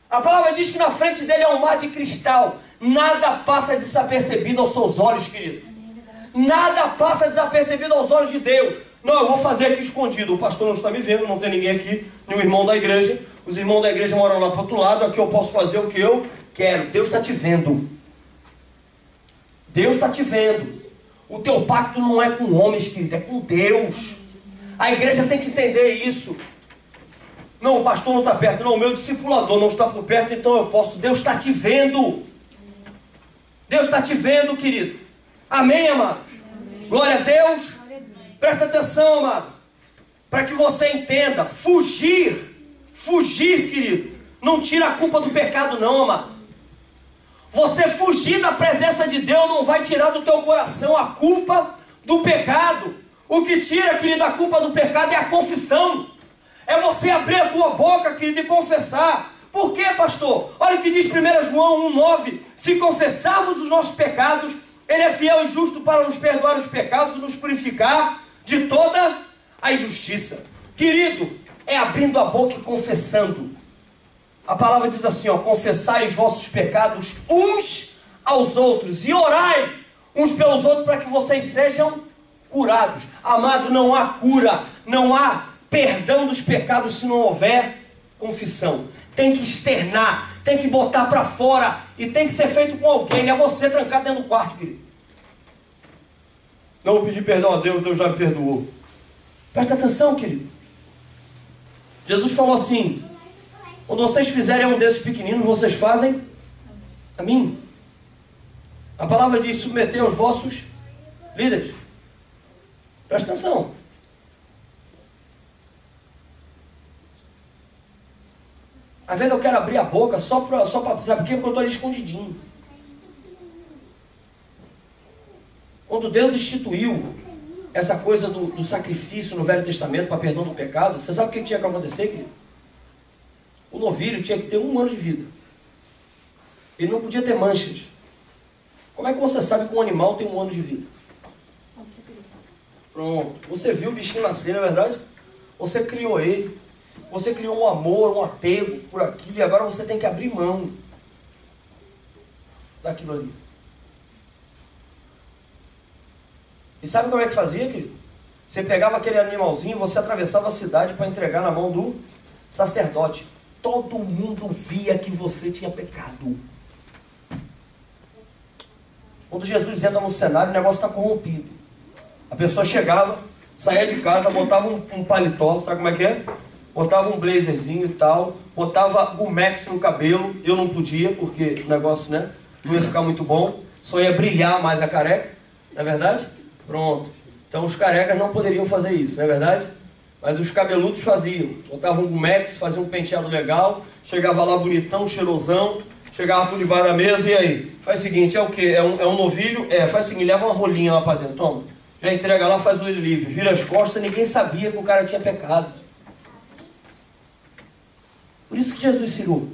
A palavra diz que na frente dele é um mar de cristal. Nada passa desapercebido aos seus olhos, querido. Nada passa desapercebido aos olhos de Deus. Não, eu vou fazer aqui escondido. O pastor não está me vendo, não tem ninguém aqui, nenhum irmão da igreja. Os irmãos da igreja moram lá para o outro lado. Aqui eu posso fazer o que eu quero. Deus está te vendo. Deus está te vendo. O teu pacto não é com homens, querido, é com Deus. A igreja tem que entender isso. Não, o pastor não está perto. Não, o meu discipulador não está por perto, então eu posso. Deus está te vendo. Deus está te vendo, querido. Amém, amados? Amém. Glória a Deus. Presta atenção, amado. Para que você entenda. Fugir, querido, não tira a culpa do pecado não, amado. Você fugir da presença de Deus não vai tirar do teu coração a culpa do pecado. O que tira, querido, a culpa do pecado é a confissão. É você abrir a tua boca, querido, e confessar. Por quê, pastor? Olha o que diz 1 João 1,9. Se confessarmos os nossos pecados, Ele é fiel e justo para nos perdoar os pecados e nos purificar de toda a injustiça. Querido, é abrindo a boca e confessando. A palavra diz assim, ó: confessai os vossos pecados uns aos outros e orai uns pelos outros para que vocês sejam curados. Amado, não há cura, não há perdão dos pecados se não houver confissão. Tem que externar, tem que botar para fora e tem que ser feito com alguém. Não é você trancado dentro do quarto, querido. Não vou pedir perdão a Deus, Deus já me perdoou. Presta atenção, querido. Jesus falou assim: quando vocês fizerem um desses pequeninos, vocês fazem a mim. A palavra diz: submeter aos vossos líderes. Presta atenção. Às vezes eu quero abrir a boca só para sabe por quê? Porque eu estou ali escondidinho. Quando Deus instituiu essa coisa do sacrifício no Velho Testamento para perdão do pecado, você sabe o que tinha que acontecer, querido? O novilho tinha que ter 1 ano de vida. Ele não podia ter manchas. Como é que você sabe que um animal tem 1 ano de vida? Pronto. Você viu o bichinho nascer, não é verdade? Você criou ele. Você criou um amor, um apego por aquilo. E agora você tem que abrir mão daquilo ali. E sabe como é que fazia, querido? Você pegava aquele animalzinho, você atravessava a cidade para entregar na mão do sacerdote. Todo mundo via que você tinha pecado. Quando Jesus entra no cenário, o negócio está corrompido. A pessoa chegava, saía de casa, botava um paletó, sabe como é que é? Botava um blazerzinho e tal, botava Gumex no cabelo. Eu não podia, porque o negócio, né, não ia ficar muito bom. Só ia brilhar mais a careca, não é verdade? Pronto. Então os carecas não poderiam fazer isso, não é verdade? Mas os cabeludos faziam. Botavam um Gumex, faziam um penteado legal, chegava lá bonitão, cheirosão, chegava por debaixo da mesa e aí? Faz o seguinte, é o quê? É um novilho? Faz o seguinte, leva uma rolinha lá para dentro, toma. Já entrega lá, faz o livre. Vira as costas, ninguém sabia que o cara tinha pecado. Por isso que Jesus ensinou.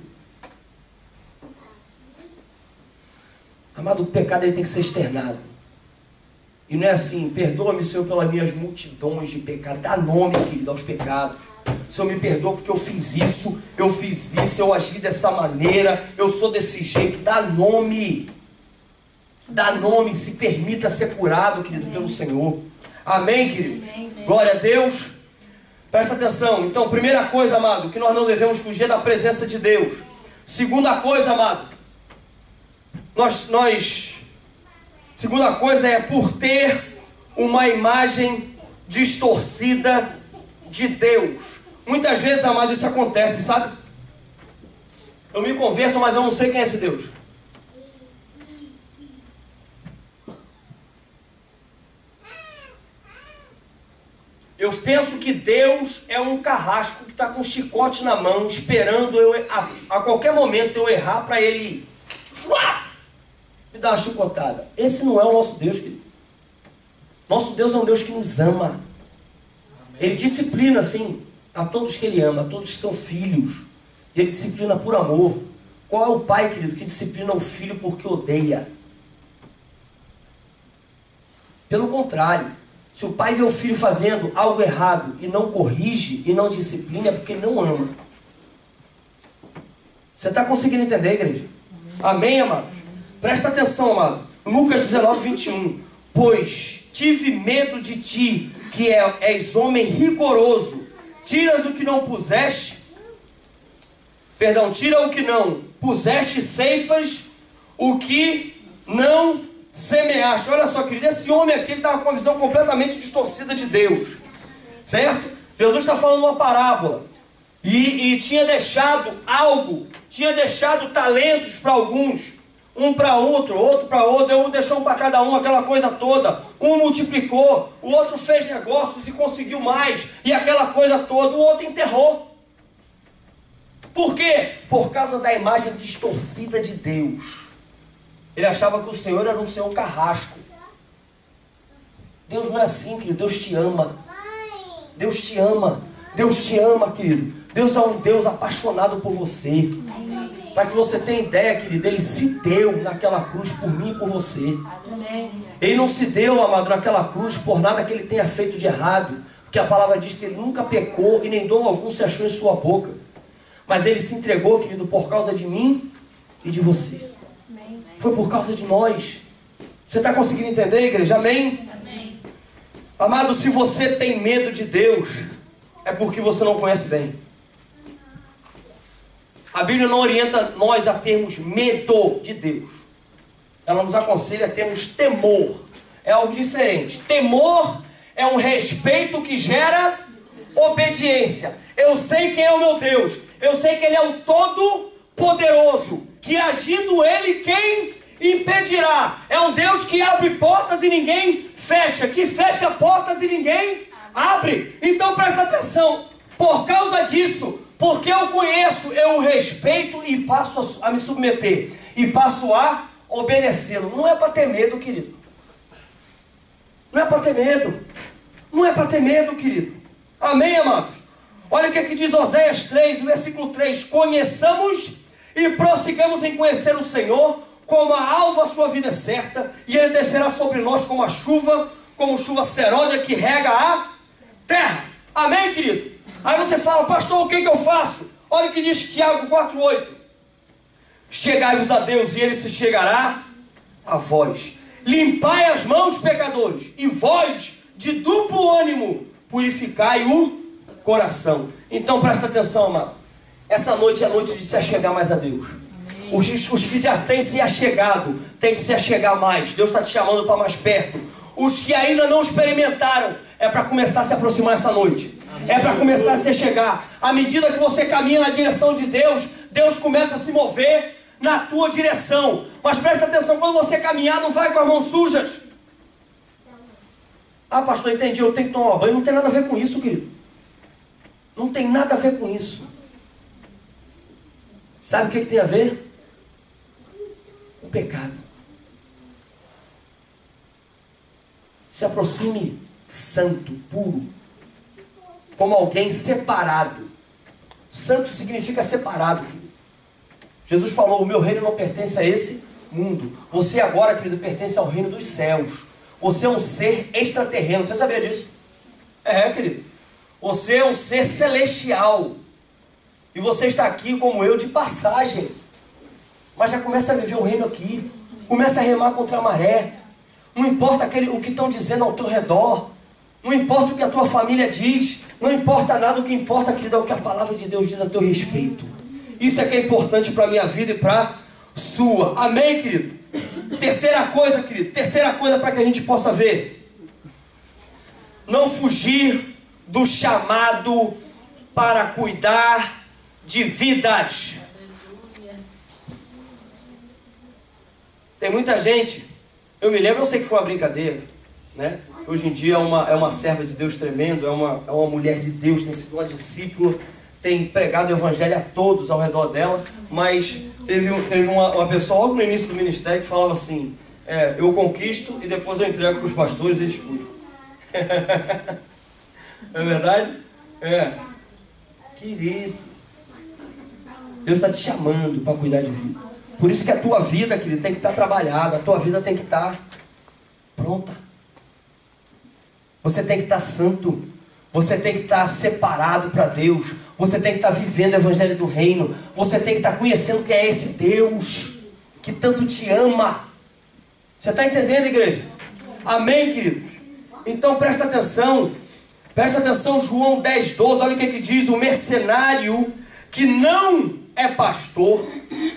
Amado, o pecado ele tem que ser externado. E não é assim, perdoa-me, Senhor, pelas minhas multidões de pecados. Dá nome, querido, aos pecados. Senhor, me perdoa porque eu fiz isso, eu agi dessa maneira, eu sou desse jeito. Dá nome. Dá nome, se permita ser curado, querido, pelo Senhor. Amém, queridos? Glória a Deus. Presta atenção. Então, primeira coisa, amado, que nós não devemos fugir da presença de Deus. Segunda coisa, amado, segunda coisa é por ter uma imagem distorcida de Deus. Muitas vezes, amado, isso acontece, sabe? Eu me converto, mas eu não sei quem é esse Deus. Eu penso que Deus é um carrasco que está com um chicote na mão, esperando a qualquer momento eu errar para ele me dar uma chicotada. Esse não é o nosso Deus, querido. Nosso Deus é um Deus que nos ama. Ele disciplina, assim, a todos que Ele ama, a todos que são filhos. E Ele disciplina por amor. Qual é o pai, querido, que disciplina o filho porque odeia? Pelo contrário. Se o pai vê o filho fazendo algo errado e não corrige e não disciplina, é porque ele não ama. Você está conseguindo entender, igreja? Amém, amados? Presta atenção, amado. Lucas 19, 21. Pois tive medo de ti, que és homem rigoroso. Tiras o que não puseste. Tira o que não puseste, ceifas o que não semeaste. Olha só, querido, esse homem aqui estava com uma visão completamente distorcida de Deus, certo? Jesus está falando uma parábola e tinha deixado algo, tinha deixado talentos para alguns, um para outro, outro para outro, um deixou um para cada um, aquela coisa toda. Um multiplicou, o outro fez negócios e conseguiu mais, e aquela coisa toda, o outro enterrou. Por quê? Por causa da imagem distorcida de Deus. Ele achava que o Senhor era um Senhor carrasco. Deus não é assim, querido. Deus te ama. Deus te ama. Deus te ama, querido. Deus é um Deus apaixonado por você. Para que você tenha ideia, querido, Ele se deu naquela cruz por mim e por você. Ele não se deu, amado, naquela cruz por nada que Ele tenha feito de errado. Porque a palavra diz que Ele nunca pecou e nem dom algum se achou em sua boca. Mas Ele se entregou, querido, por causa de mim e de você. Foi por causa de nós. Você está conseguindo entender, igreja? Amém? Amém? Amado, se você tem medo de Deus, é porque você não conhece bem. A Bíblia não orienta nós a termos medo de Deus. Ela nos aconselha a termos temor. É algo diferente. Temor é um respeito que gera obediência. Eu sei quem é o meu Deus. Eu sei que Ele é o Todo-Poderoso. Que agindo Ele, quem impedirá? É um Deus que abre portas e ninguém fecha, que fecha portas e ninguém abre. Então presta atenção, por causa disso, porque eu conheço, eu o respeito e passo a me submeter, e passo a obedecê-lo. Não é para ter medo, querido. Não é para ter medo. Não é para ter medo, querido. Amém, amados? Olha o que diz Oséias 3, versículo 3. Conheçamos e prossigamos em conhecer o Senhor, como a alva a sua vida é certa, e Ele descerá sobre nós como chuva seródia que rega a terra. Amém, querido? Aí você fala, pastor, o que eu faço? Olha o que diz Tiago 4,8. Chegai-vos a Deus e Ele se chegará a vós. Limpai as mãos, pecadores, e vós, de duplo ânimo, purificai o coração. Então presta atenção, amado. Essa noite é a noite de se achegar mais a Deus. Os que já têm se achegado, têm que se achegar mais. Deus está te chamando para mais perto. Os que ainda não experimentaram, é para começar a se aproximar essa noite. É para começar a se achegar. À medida que você caminha na direção de Deus, Deus começa a se mover na tua direção. Mas presta atenção, quando você caminhar, não vai com as mãos sujas. Ah, pastor, entendi, eu tenho que tomar banho. Não tem nada a ver com isso, querido. Não tem nada a ver com isso. Sabe o que tem a ver? O pecado. Se aproxime santo, puro, como alguém separado. Santo significa separado, querido. Jesus falou, o meu reino não pertence a esse mundo. Você agora, querido, pertence ao reino dos céus. Você é um ser extraterreno. Você sabia disso? Querido. Você é um ser celestial. E você está aqui como eu de passagem. Mas já começa a viver o reino aqui. Começa a remar contra a maré. Não importa o que estão dizendo ao teu redor. Não importa o que a tua família diz. Não importa nada. O que importa, querido, é o que a palavra de Deus diz a teu respeito. Isso é que é importante para a minha vida e para a sua. Amém, querido? Terceira coisa, querido. Terceira coisa para que a gente possa ver. Não fugir do chamado para cuidar de vidas. Tem muita gente, eu me lembro, eu sei que foi uma brincadeira, né? Hoje em dia é uma serva de Deus tremendo, é uma mulher de Deus, tem sido uma discípula, tem pregado o evangelho a todos ao redor dela, mas teve uma pessoa logo no início do ministério que falava assim, eu conquisto e depois eu entrego para os pastores e eles cuidam. Não é verdade? Querido, Deus está te chamando para cuidar de vida. Por isso que a tua vida, querido, tem que estar trabalhada. A tua vida tem que estar pronta. Você tem que estar santo. Você tem que estar separado para Deus. Você tem que estar vivendo o evangelho do reino. Você tem que estar conhecendo quem é esse Deus que tanto te ama. Você está entendendo, igreja? Amém, queridos? Então presta atenção. Presta atenção, João 10:12. Olha o que diz: o mercenário que não é pastor,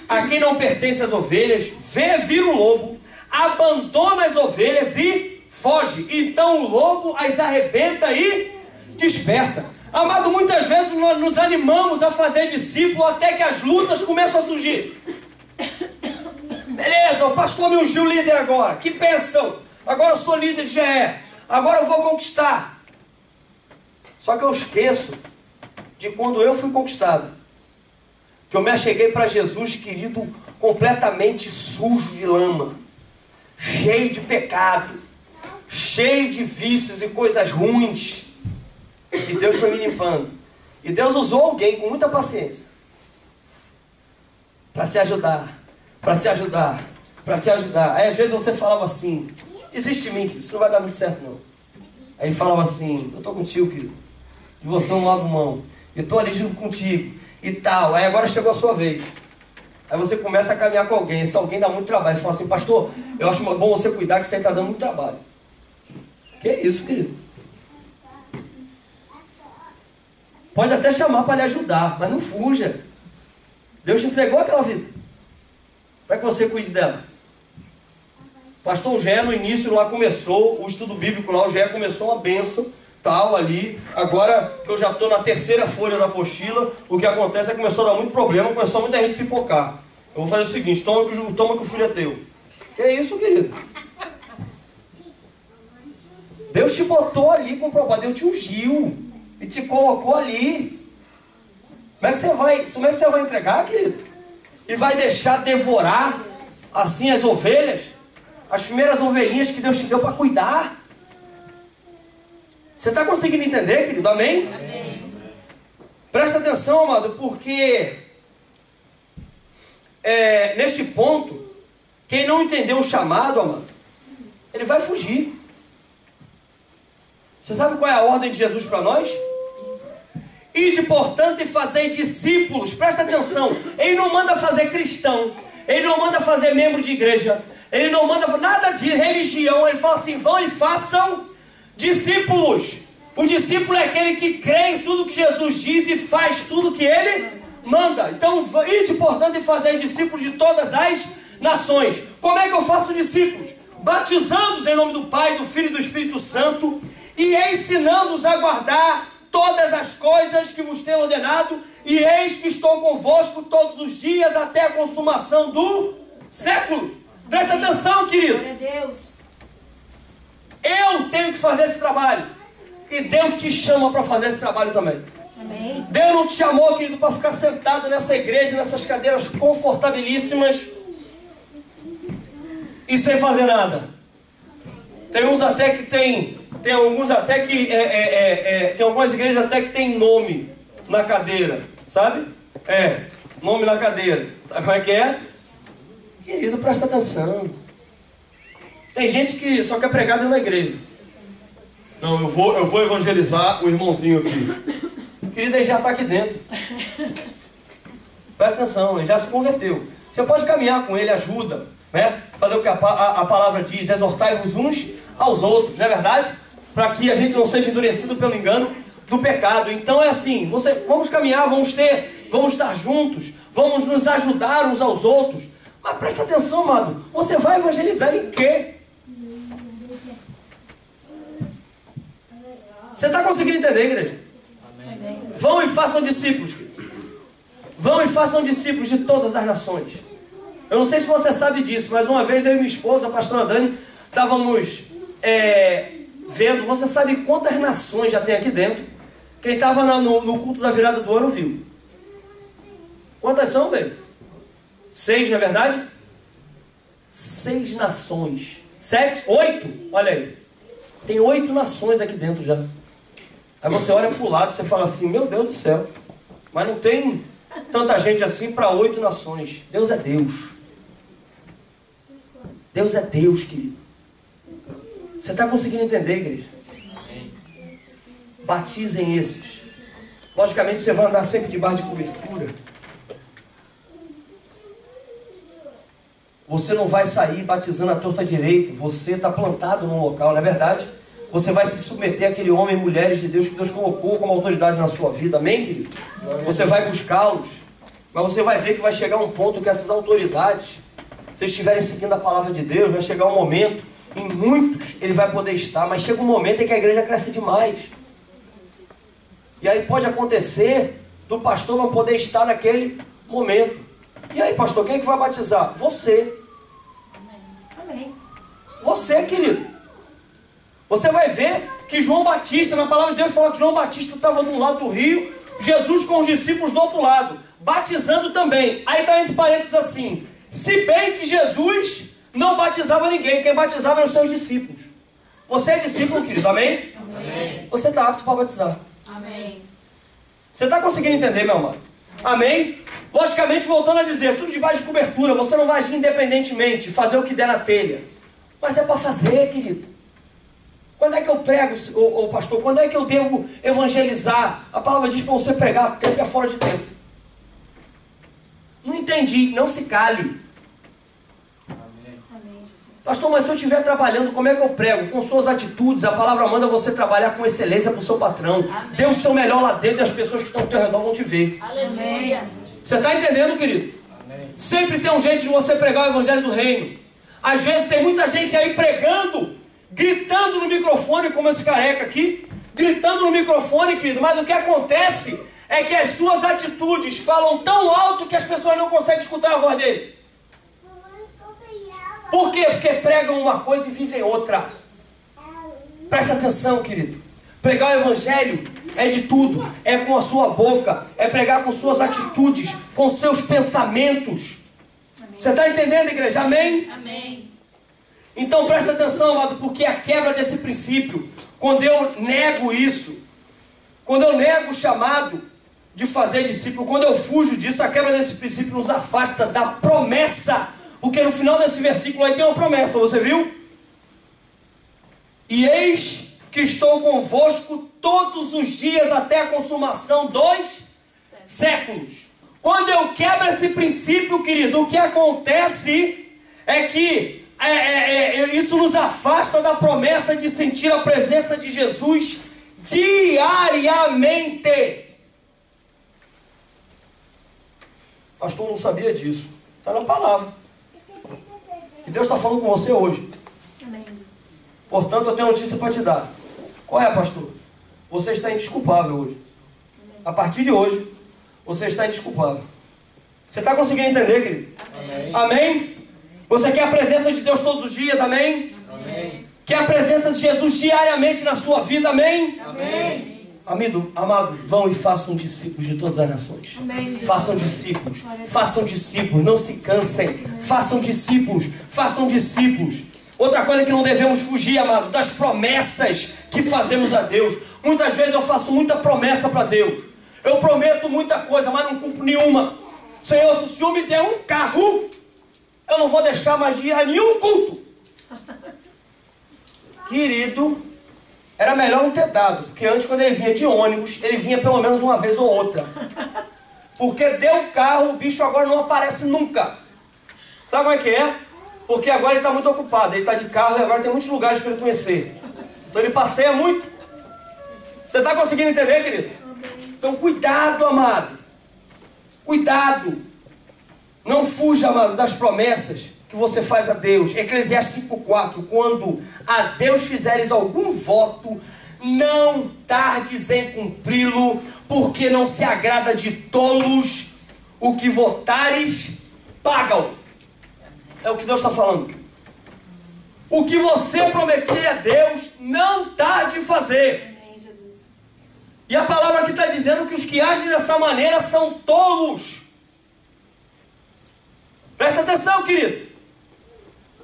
a quem não pertence as ovelhas, vê vir o lobo, abandona as ovelhas e foge. Então o lobo as arrebenta e dispersa. Amado, muitas vezes nós nos animamos a fazer discípulo até que as lutas começam a surgir. Beleza, o pastor me ungiu líder agora. Que bênção! Agora eu sou líder de GE. Agora eu vou conquistar. Só que eu esqueço de quando eu fui conquistado. Que eu me acheguei para Jesus, querido, completamente sujo de lama, cheio de pecado, cheio de vícios e coisas ruins. E Deus foi me limpando. E Deus usou alguém com muita paciência para te ajudar, para te ajudar, para te ajudar. Aí às vezes você falava assim: desiste de mim, querido, isso não vai dar muito certo não. Aí ele falava assim: eu estou contigo, querido, e você não larga mão, eu estou ali junto contigo e tal. Aí agora chegou a sua vez. Aí você começa a caminhar com alguém. Esse alguém dá muito trabalho. Você fala assim: pastor, eu acho bom você cuidar, que você está dando muito trabalho. Que isso, querido? Pode até chamar para lhe ajudar, mas não fuja. Deus te entregou aquela vida para que você cuide dela. Pastor Gé, no início lá começou o estudo bíblico lá. O Gé começou uma bênção tal ali. Agora que eu já estou na terceira folha da apostila, o que acontece é que começou a dar muito problema, começou muita gente pipocar. Eu vou fazer o seguinte: toma que o filho é teu. Que é isso, querido? Deus te botou ali com propósito, Deus te ungiu e te colocou ali. Como é que você vai entregar, querido? E vai deixar devorar assim as ovelhas? As primeiras ovelhinhas que Deus te deu para cuidar. Você está conseguindo entender, querido? Amém? Amém. Presta atenção, amado, porque neste ponto, quem não entendeu o chamado, amado, ele vai fugir. Você sabe qual é a ordem de Jesus para nós? Ide, portanto, e fazei discípulos. Presta atenção. Ele não manda fazer cristão. Ele não manda fazer membro de igreja. Ele não manda nada de religião. Ele fala assim: vão e façam discípulos. O discípulo é aquele que crê em tudo que Jesus diz e faz tudo que ele manda. Então, ide, portanto, e fazei discípulos de todas as nações. Como é que eu faço discípulos? Batizando-os em nome do Pai, do Filho e do Espírito Santo, e ensinando-os a guardar todas as coisas que vos tenho ordenado, e eis que estou convosco todos os dias até a consumação do século. Presta atenção, querido.
Glória a Deus.
Eu tenho que fazer esse trabalho, e Deus te chama para fazer esse trabalho também.
Amém.
Deus não te chamou, querido, para ficar sentado nessa igreja, nessas cadeiras confortabilíssimas e sem fazer nada. Tem uns até que tem alguns até que tem algumas igrejas até que tem nome na cadeira, sabe? Nome na cadeira. Sabe como é que é? Querido, presta atenção. Tem gente que só quer pregar dentro da igreja. Não, eu vou evangelizar o irmãozinho aqui. Querido, ele já está aqui dentro. Presta atenção, ele já se converteu. Você pode caminhar com ele, ajuda, né? Fazer o que a palavra diz, exortai-vos uns aos outros, não é verdade? Para que a gente não seja endurecido pelo engano do pecado. Então é assim, vamos caminhar, vamos estar juntos, vamos nos ajudar uns aos outros. Mas presta atenção, amado, você vai evangelizar em quê? Você está conseguindo entender, igreja?
Amém.
Vão e façam discípulos. Vão e façam discípulos de todas as nações. Eu não sei se você sabe disso, mas uma vez eu e minha esposa, a pastora Dani, estávamos vendo, você sabe quantas nações já tem aqui dentro? Quem estava no culto da virada do ano viu. Quantas são, bem? 6, não é verdade? 6 nações. 7? 8? Olha aí. Tem 8 nações aqui dentro já. Aí você olha para o lado e você fala assim, meu Deus do céu. Mas não tem tanta gente assim para 8 nações. Deus é Deus. Deus é Deus, querido. Você está conseguindo entender, igreja? Batizem esses. Logicamente você vai andar sempre debaixo de cobertura. Você não vai sair batizando a torta direita. Você está plantado num local, não é verdade? Você vai se submeter àquele homem e mulheres de Deus que Deus colocou como autoridade na sua vida. Amém, querido? Você vai buscá-los. Mas você vai ver que vai chegar um ponto que essas autoridades, se estiverem seguindo a palavra de Deus, vai chegar um momento, em muitos ele vai poder estar, mas chega um momento em que a igreja cresce demais. E aí pode acontecer do pastor não poder estar naquele momento. E aí, pastor, quem é que vai batizar? Você.
Amém.
Você, querido. Você vai ver que João Batista, na palavra de Deus, fala que João Batista estava de um lado do rio, Jesus com os discípulos do outro lado, batizando também. Aí está entre parênteses assim, se bem que Jesus não batizava ninguém, quem batizava eram os seus discípulos. Você é discípulo, querido, amém?
Amém.
Você está apto para batizar.
Amém.
Você está conseguindo entender, meu amado? Amém? Logicamente, voltando a dizer, tudo debaixo de cobertura, você não vai agir independentemente, fazer o que der na telha. Mas é para fazer, querido. Quando é que eu prego, pastor? Quando é que eu devo evangelizar? A palavra diz para você pregar a tempo e a fora de tempo. Não entendi, não se cale.
Amém, Jesus.
Pastor, mas se eu estiver trabalhando, como é que eu prego? Com suas atitudes, a palavra manda você trabalhar com excelência para o seu patrão.
Amém.
Dê o seu melhor lá dentro e as pessoas que estão ao teu redor vão te ver.
Aleluia.
Você está entendendo, querido?
Amém.
Sempre tem um jeito de você pregar o evangelho do reino. Às vezes tem muita gente aí pregando, gritando no microfone, como esse careca aqui, gritando no microfone, querido, mas o que acontece é que as suas atitudes falam tão alto que as pessoas não conseguem escutar a voz dele. Por quê? Porque pregam uma coisa e vivem outra. Presta atenção, querido. Pregar o evangelho é de tudo. É com a sua boca, é pregar com suas atitudes, com seus pensamentos. Você está entendendo, igreja? Amém?
Amém.
Então presta atenção, amado, porque a quebra desse princípio, quando eu nego isso, quando eu nego o chamado de fazer discípulo, quando eu fujo disso, a quebra desse princípio nos afasta da promessa, porque no final desse versículo aí tem uma promessa, você viu? E eis que estou convosco todos os dias até a consumação dos séculos. Quando eu quebro esse princípio, querido, o que acontece é que isso nos afasta da promessa de sentir a presença de Jesus diariamente. Pastor, não sabia disso. Está na palavra. E Deus está falando com você hoje.
Amém, Jesus.
Portanto, eu tenho notícia para te dar. Qual é, pastor? Você está indesculpável hoje. A partir de hoje, você está indesculpável. Você está conseguindo entender, querido?
Amém.
Amém? Você quer a presença de Deus todos os dias, amém?
Amém.
Quer a presença de Jesus diariamente na sua vida, amém?
Amém.
Amados, vão e façam discípulos de todas as nações.
Amém, Jesus.
Façam discípulos, façam discípulos, não se cansem. Façam discípulos, façam discípulos. Outra coisa que não devemos fugir, amado, das promessas que fazemos a Deus. Muitas vezes eu faço muita promessa para Deus. Eu prometo muita coisa, mas não cumpro nenhuma. Senhor, se o Senhor me der um carro, eu não vou deixar mais de ir a nenhum culto. Querido, era melhor não ter dado, porque antes, quando ele vinha de ônibus, ele vinha pelo menos uma vez ou outra. Porque deu carro, o bicho agora não aparece nunca. Sabe como é que é? Porque agora ele está muito ocupado, ele está de carro e agora tem muitos lugares para ele conhecer. Então ele passeia muito. Você está conseguindo entender, querido? Então cuidado, amado. Cuidado. Não fuja, amado, das promessas que você faz a Deus. Eclesiastes 5,4. Quando a Deus fizeres algum voto, não tardes em cumpri-lo, porque não se agrada de tolos. O que votares, pagam. É o que Deus está falando. O que você prometer a Deus, não tarde em fazer.
Amém, Jesus.
E a palavra aqui está dizendo que os que agem dessa maneira são tolos. Presta atenção, querido.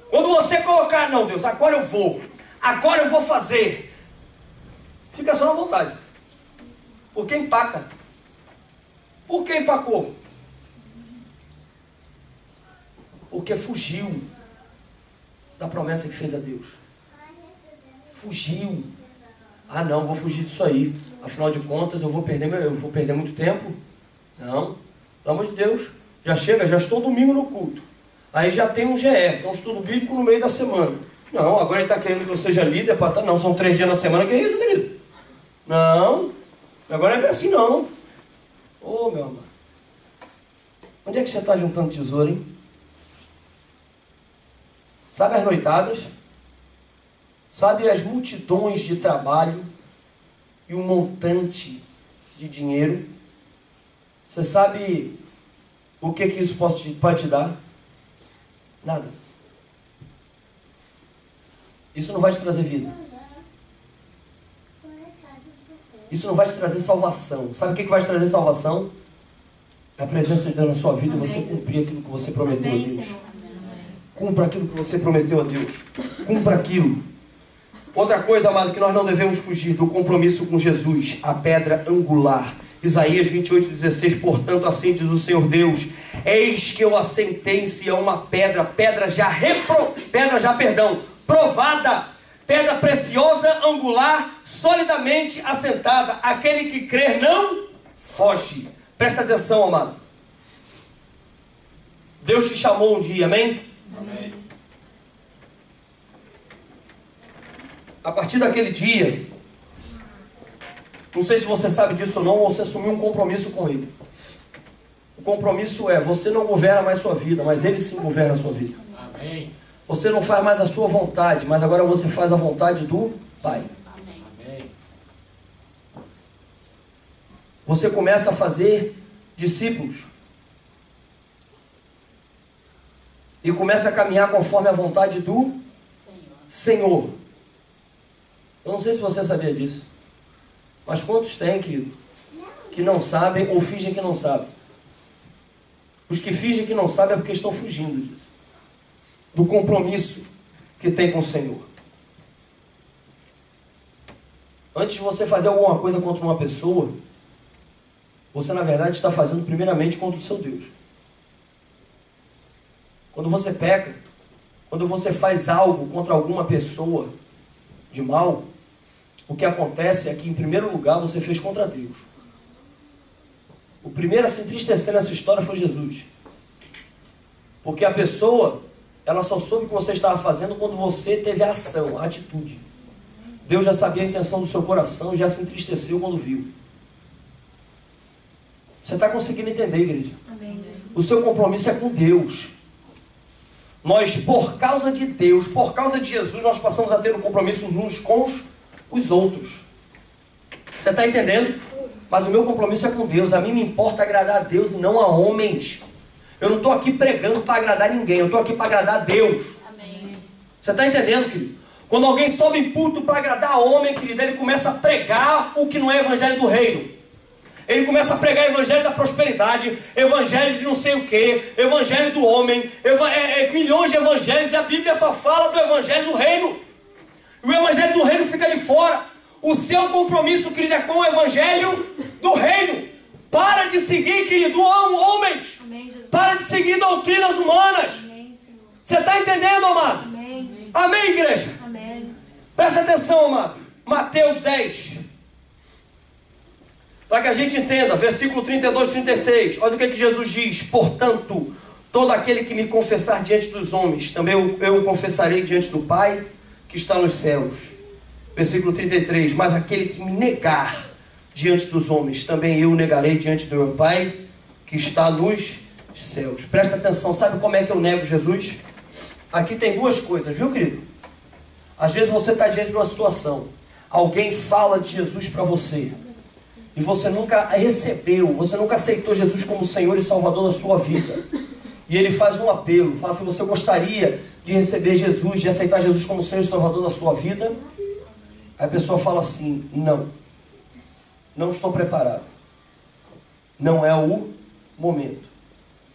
Quando você colocar, não, Deus, agora eu vou fazer, fica só na vontade. Porque empaca. Por que empacou? Porque fugiu da promessa que fez a Deus. Fugiu. Ah, não, vou fugir disso aí. Afinal de contas, eu vou perder muito tempo. Não. Pelo amor de Deus. Já estou domingo no culto. Aí já tem um GE, que é um estudo bíblico no meio da semana. Não, agora ele está querendo que eu seja líder. Não, são 3 dias na semana. Que é isso, querido? Não. Agora é bem assim, não. Ô, meu amor. Onde é que você está juntando tesouro, hein? Sabe as noitadas? Sabe as multidões de trabalho e um montante de dinheiro? Você sabe o que isso pode te dar? Nada. Isso não vai te trazer vida. Isso não vai te trazer salvação. Sabe o que vai te trazer salvação? A presença de Deus na sua vida e você cumprir aquilo que você prometeu a Deus. Cumpra aquilo que você prometeu a Deus. Cumpra aquilo. Outra coisa, amado, que nós não devemos fugir do compromisso com Jesus, a pedra angular. Isaías 28,16, portanto, assim diz o Senhor Deus: eis que eu a sentencio a uma pedra, provada, pedra preciosa, angular, solidamente assentada. Aquele que crer não foge. Presta atenção, amado. Deus te chamou um dia, amém?
Amém.
A partir daquele dia, não sei se você sabe disso ou não, ou você assumiu um compromisso com Ele. O compromisso é: você não governa mais sua vida, mas Ele sim governa a sua vida.
Amém.
Você não faz mais a sua vontade, mas agora você faz a vontade do Pai.
Amém.
Você começa a fazer discípulos. E começa a caminhar conforme a vontade do Senhor. Eu não sei se você sabia disso. Mas quantos tem, querido, que não sabem ou fingem que não sabem? Os que fingem que não sabem é porque estão fugindo disso. Do compromisso que tem com o Senhor. Antes de você fazer alguma coisa contra uma pessoa, você na verdade está fazendo primeiramente contra o seu Deus. Quando você peca, quando você faz algo contra alguma pessoa de mal, o que acontece é que, em primeiro lugar, você fez contra Deus. O primeiro a se entristecer nessa história foi Jesus. Porque a pessoa, ela só soube o que você estava fazendo quando você teve a ação, a atitude. Deus já sabia a intenção do seu coração e já se entristeceu quando viu. Você está conseguindo entender, igreja?
Amém, Jesus.
O seu compromisso é com Deus. Nós, por causa de Deus, por causa de Jesus, nós passamos a ter um compromisso uns com os outros. Você está entendendo? Mas o meu compromisso é com Deus. A mim me importa agradar a Deus e não a homens. Eu não estou aqui pregando para agradar ninguém. Eu estou aqui para agradar a Deus.
Amém.
Você está entendendo, querido? Quando alguém sobe em púlpito para agradar a homem, querido, ele começa a pregar o que não é evangelho do reino. Ele começa a pregar evangelho da prosperidade, evangelho de não sei o que, evangelho do homem, milhões de evangelhos, e a Bíblia só fala do evangelho do reino. E o evangelho do reino fica de fora. O seu compromisso, querido, é com o evangelho do reino. Para de seguir, querido, homens.
Amém, Jesus.
Para de seguir doutrinas humanas.
Amém, Senhor.
Você está entendendo, amado?
Amém.
Amém, igreja?
Amém.
Presta atenção, amado. Mateus 10. Para que a gente entenda, versículo 32, 36. Olha o que Jesus diz. Portanto, todo aquele que me confessar diante dos homens, também eu o confessarei diante do Pai que está nos céus. Versículo 33. Mas aquele que me negar diante dos homens, também eu o negarei diante do meu Pai que está nos céus. Presta atenção, sabe como é que eu nego Jesus? Aqui tem duas coisas, viu, querido? Às vezes você está diante de uma situação, alguém fala de Jesus para você, e você nunca recebeu, você nunca aceitou Jesus como Senhor e Salvador da sua vida. E ele faz um apelo, fala assim, você gostaria de receber Jesus, de aceitar Jesus como Senhor e Salvador da sua vida? Aí a pessoa fala assim, não estou preparado. Não é o momento.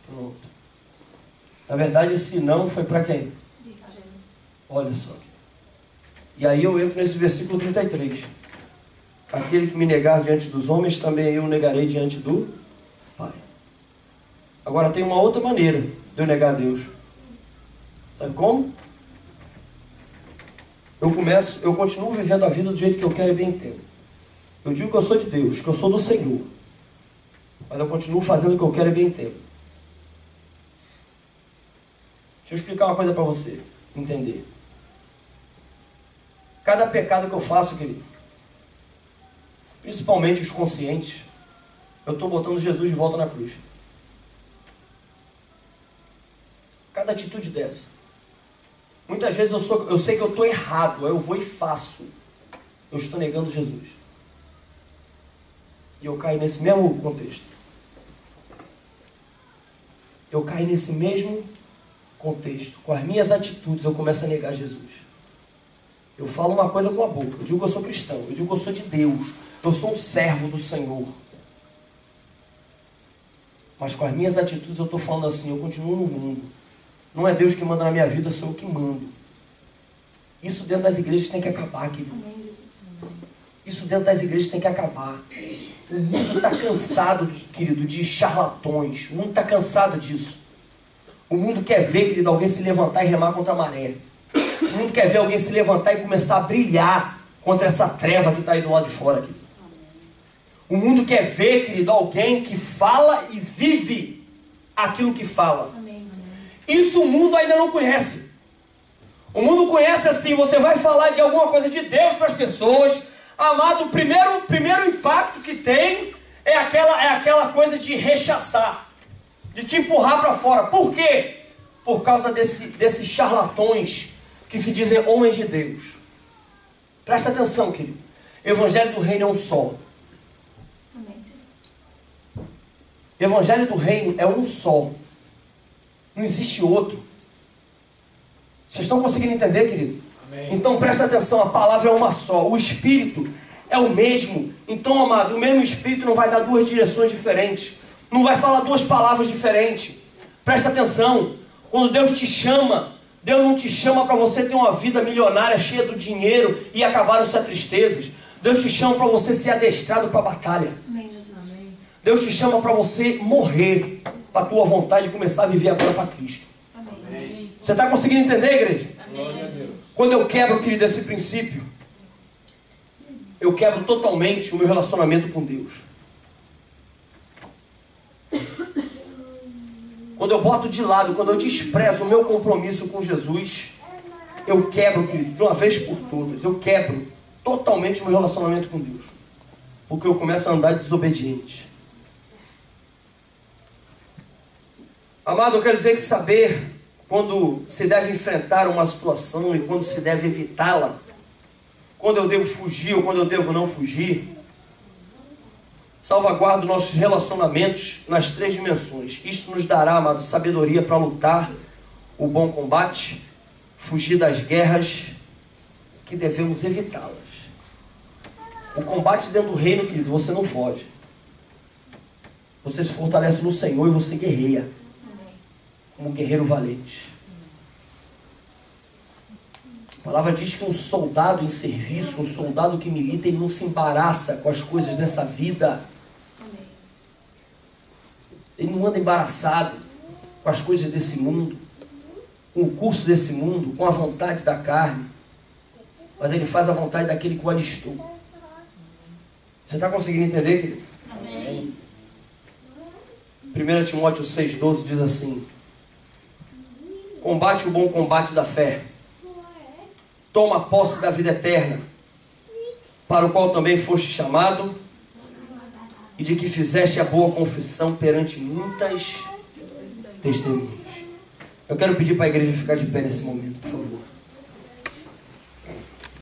Pronto. Na verdade, esse não foi para quem? Olha só. E aí eu entro nesse versículo 33. Aquele que me negar diante dos homens, também eu negarei diante do Pai. Agora tem uma outra maneira de eu negar a Deus. Sabe como? Eu continuo vivendo a vida do jeito que eu quero e bem entendo. Eu digo que eu sou de Deus, que eu sou do Senhor. Mas eu continuo fazendo o que eu quero e bem entendo. Deixa eu explicar uma coisa para você entender. Cada pecado que eu faço, querido, principalmente os conscientes, eu estou botando Jesus de volta na cruz. Cada atitude dessa. Muitas vezes eu sei que eu estou errado, aí eu vou e faço. Eu estou negando Jesus. E eu caio nesse mesmo contexto. Eu caio nesse mesmo contexto. Com as minhas atitudes eu começo a negar Jesus. Eu falo uma coisa com a boca. Eu digo que eu sou cristão. Eu digo que eu sou de Deus. Eu sou um servo do Senhor. Mas com as minhas atitudes eu estou falando assim, eu continuo no mundo. Não é Deus que manda na minha vida, sou eu que mando. Isso dentro das igrejas tem que acabar, querido. Isso dentro das igrejas tem que acabar. O mundo está cansado, querido, de charlatões. O mundo está cansado disso. O mundo quer ver, querido, alguém se levantar e remar contra a maré. O mundo quer ver alguém se levantar e começar a brilhar contra essa treva que está aí do lado de fora, querido. O mundo quer ver, querido, alguém que fala e vive aquilo que fala. Isso o mundo ainda não conhece. O mundo conhece assim, você vai falar de alguma coisa de Deus para as pessoas. Amado, o primeiro impacto que tem é aquela coisa de rechaçar, de te empurrar para fora. Por quê? Por causa desses charlatões que se dizem homens de Deus. Presta atenção, querido. Evangelho do reino é um só. Evangelho do reino é um só. Não existe outro. Vocês estão conseguindo entender, querido? Amém. Então presta atenção, a palavra é uma só. O Espírito é o mesmo. Então, amado, o mesmo Espírito não vai dar duas direções diferentes. Não vai falar duas palavras diferentes. Presta atenção. Quando Deus te chama, Deus não te chama para você ter uma vida milionária, cheia do dinheiro e acabar as suas tristezas. Deus te chama para você ser adestrado para a batalha. Amém, Jesus. Deus te chama para você morrer para a tua vontade e começar a viver agora para Cristo. Amém. Você está conseguindo entender, igreja? Amém. Quando eu quebro, querido, esse princípio, eu quebro totalmente o meu relacionamento com Deus. Quando eu boto de lado, quando eu desprezo o meu compromisso com Jesus, eu quebro, querido, de uma vez por todas, eu quebro totalmente o meu relacionamento com Deus. Porque eu começo a andar desobediente. Amado, eu quero dizer que saber quando se deve enfrentar uma situação e quando se deve evitá-la, quando eu devo fugir ou quando eu devo não fugir, salvaguarda nossos relacionamentos nas três dimensões. Isto nos dará, amado, sabedoria para lutar o bom combate, fugir das guerras que devemos evitá-las. O combate dentro do reino, querido, você não foge. Você se fortalece no Senhor e você guerreia como um guerreiro valente. A palavra diz que um soldado em serviço, um soldado que milita, ele não se embaraça com as coisas dessa vida. Ele não anda embaraçado com as coisas desse mundo, com o curso desse mundo, com a vontade da carne. mas ele faz a vontade daquele que o alistou. Você está conseguindo entender, querido?
Amém.
1 Timóteo 6,12 diz assim: combate o bom combate da fé, toma posse da vida eterna, para o qual também foste chamado, e de que fizeste a boa confissão perante muitas testemunhas. Eu quero pedir para a igreja ficar de pé nesse momento, por favor.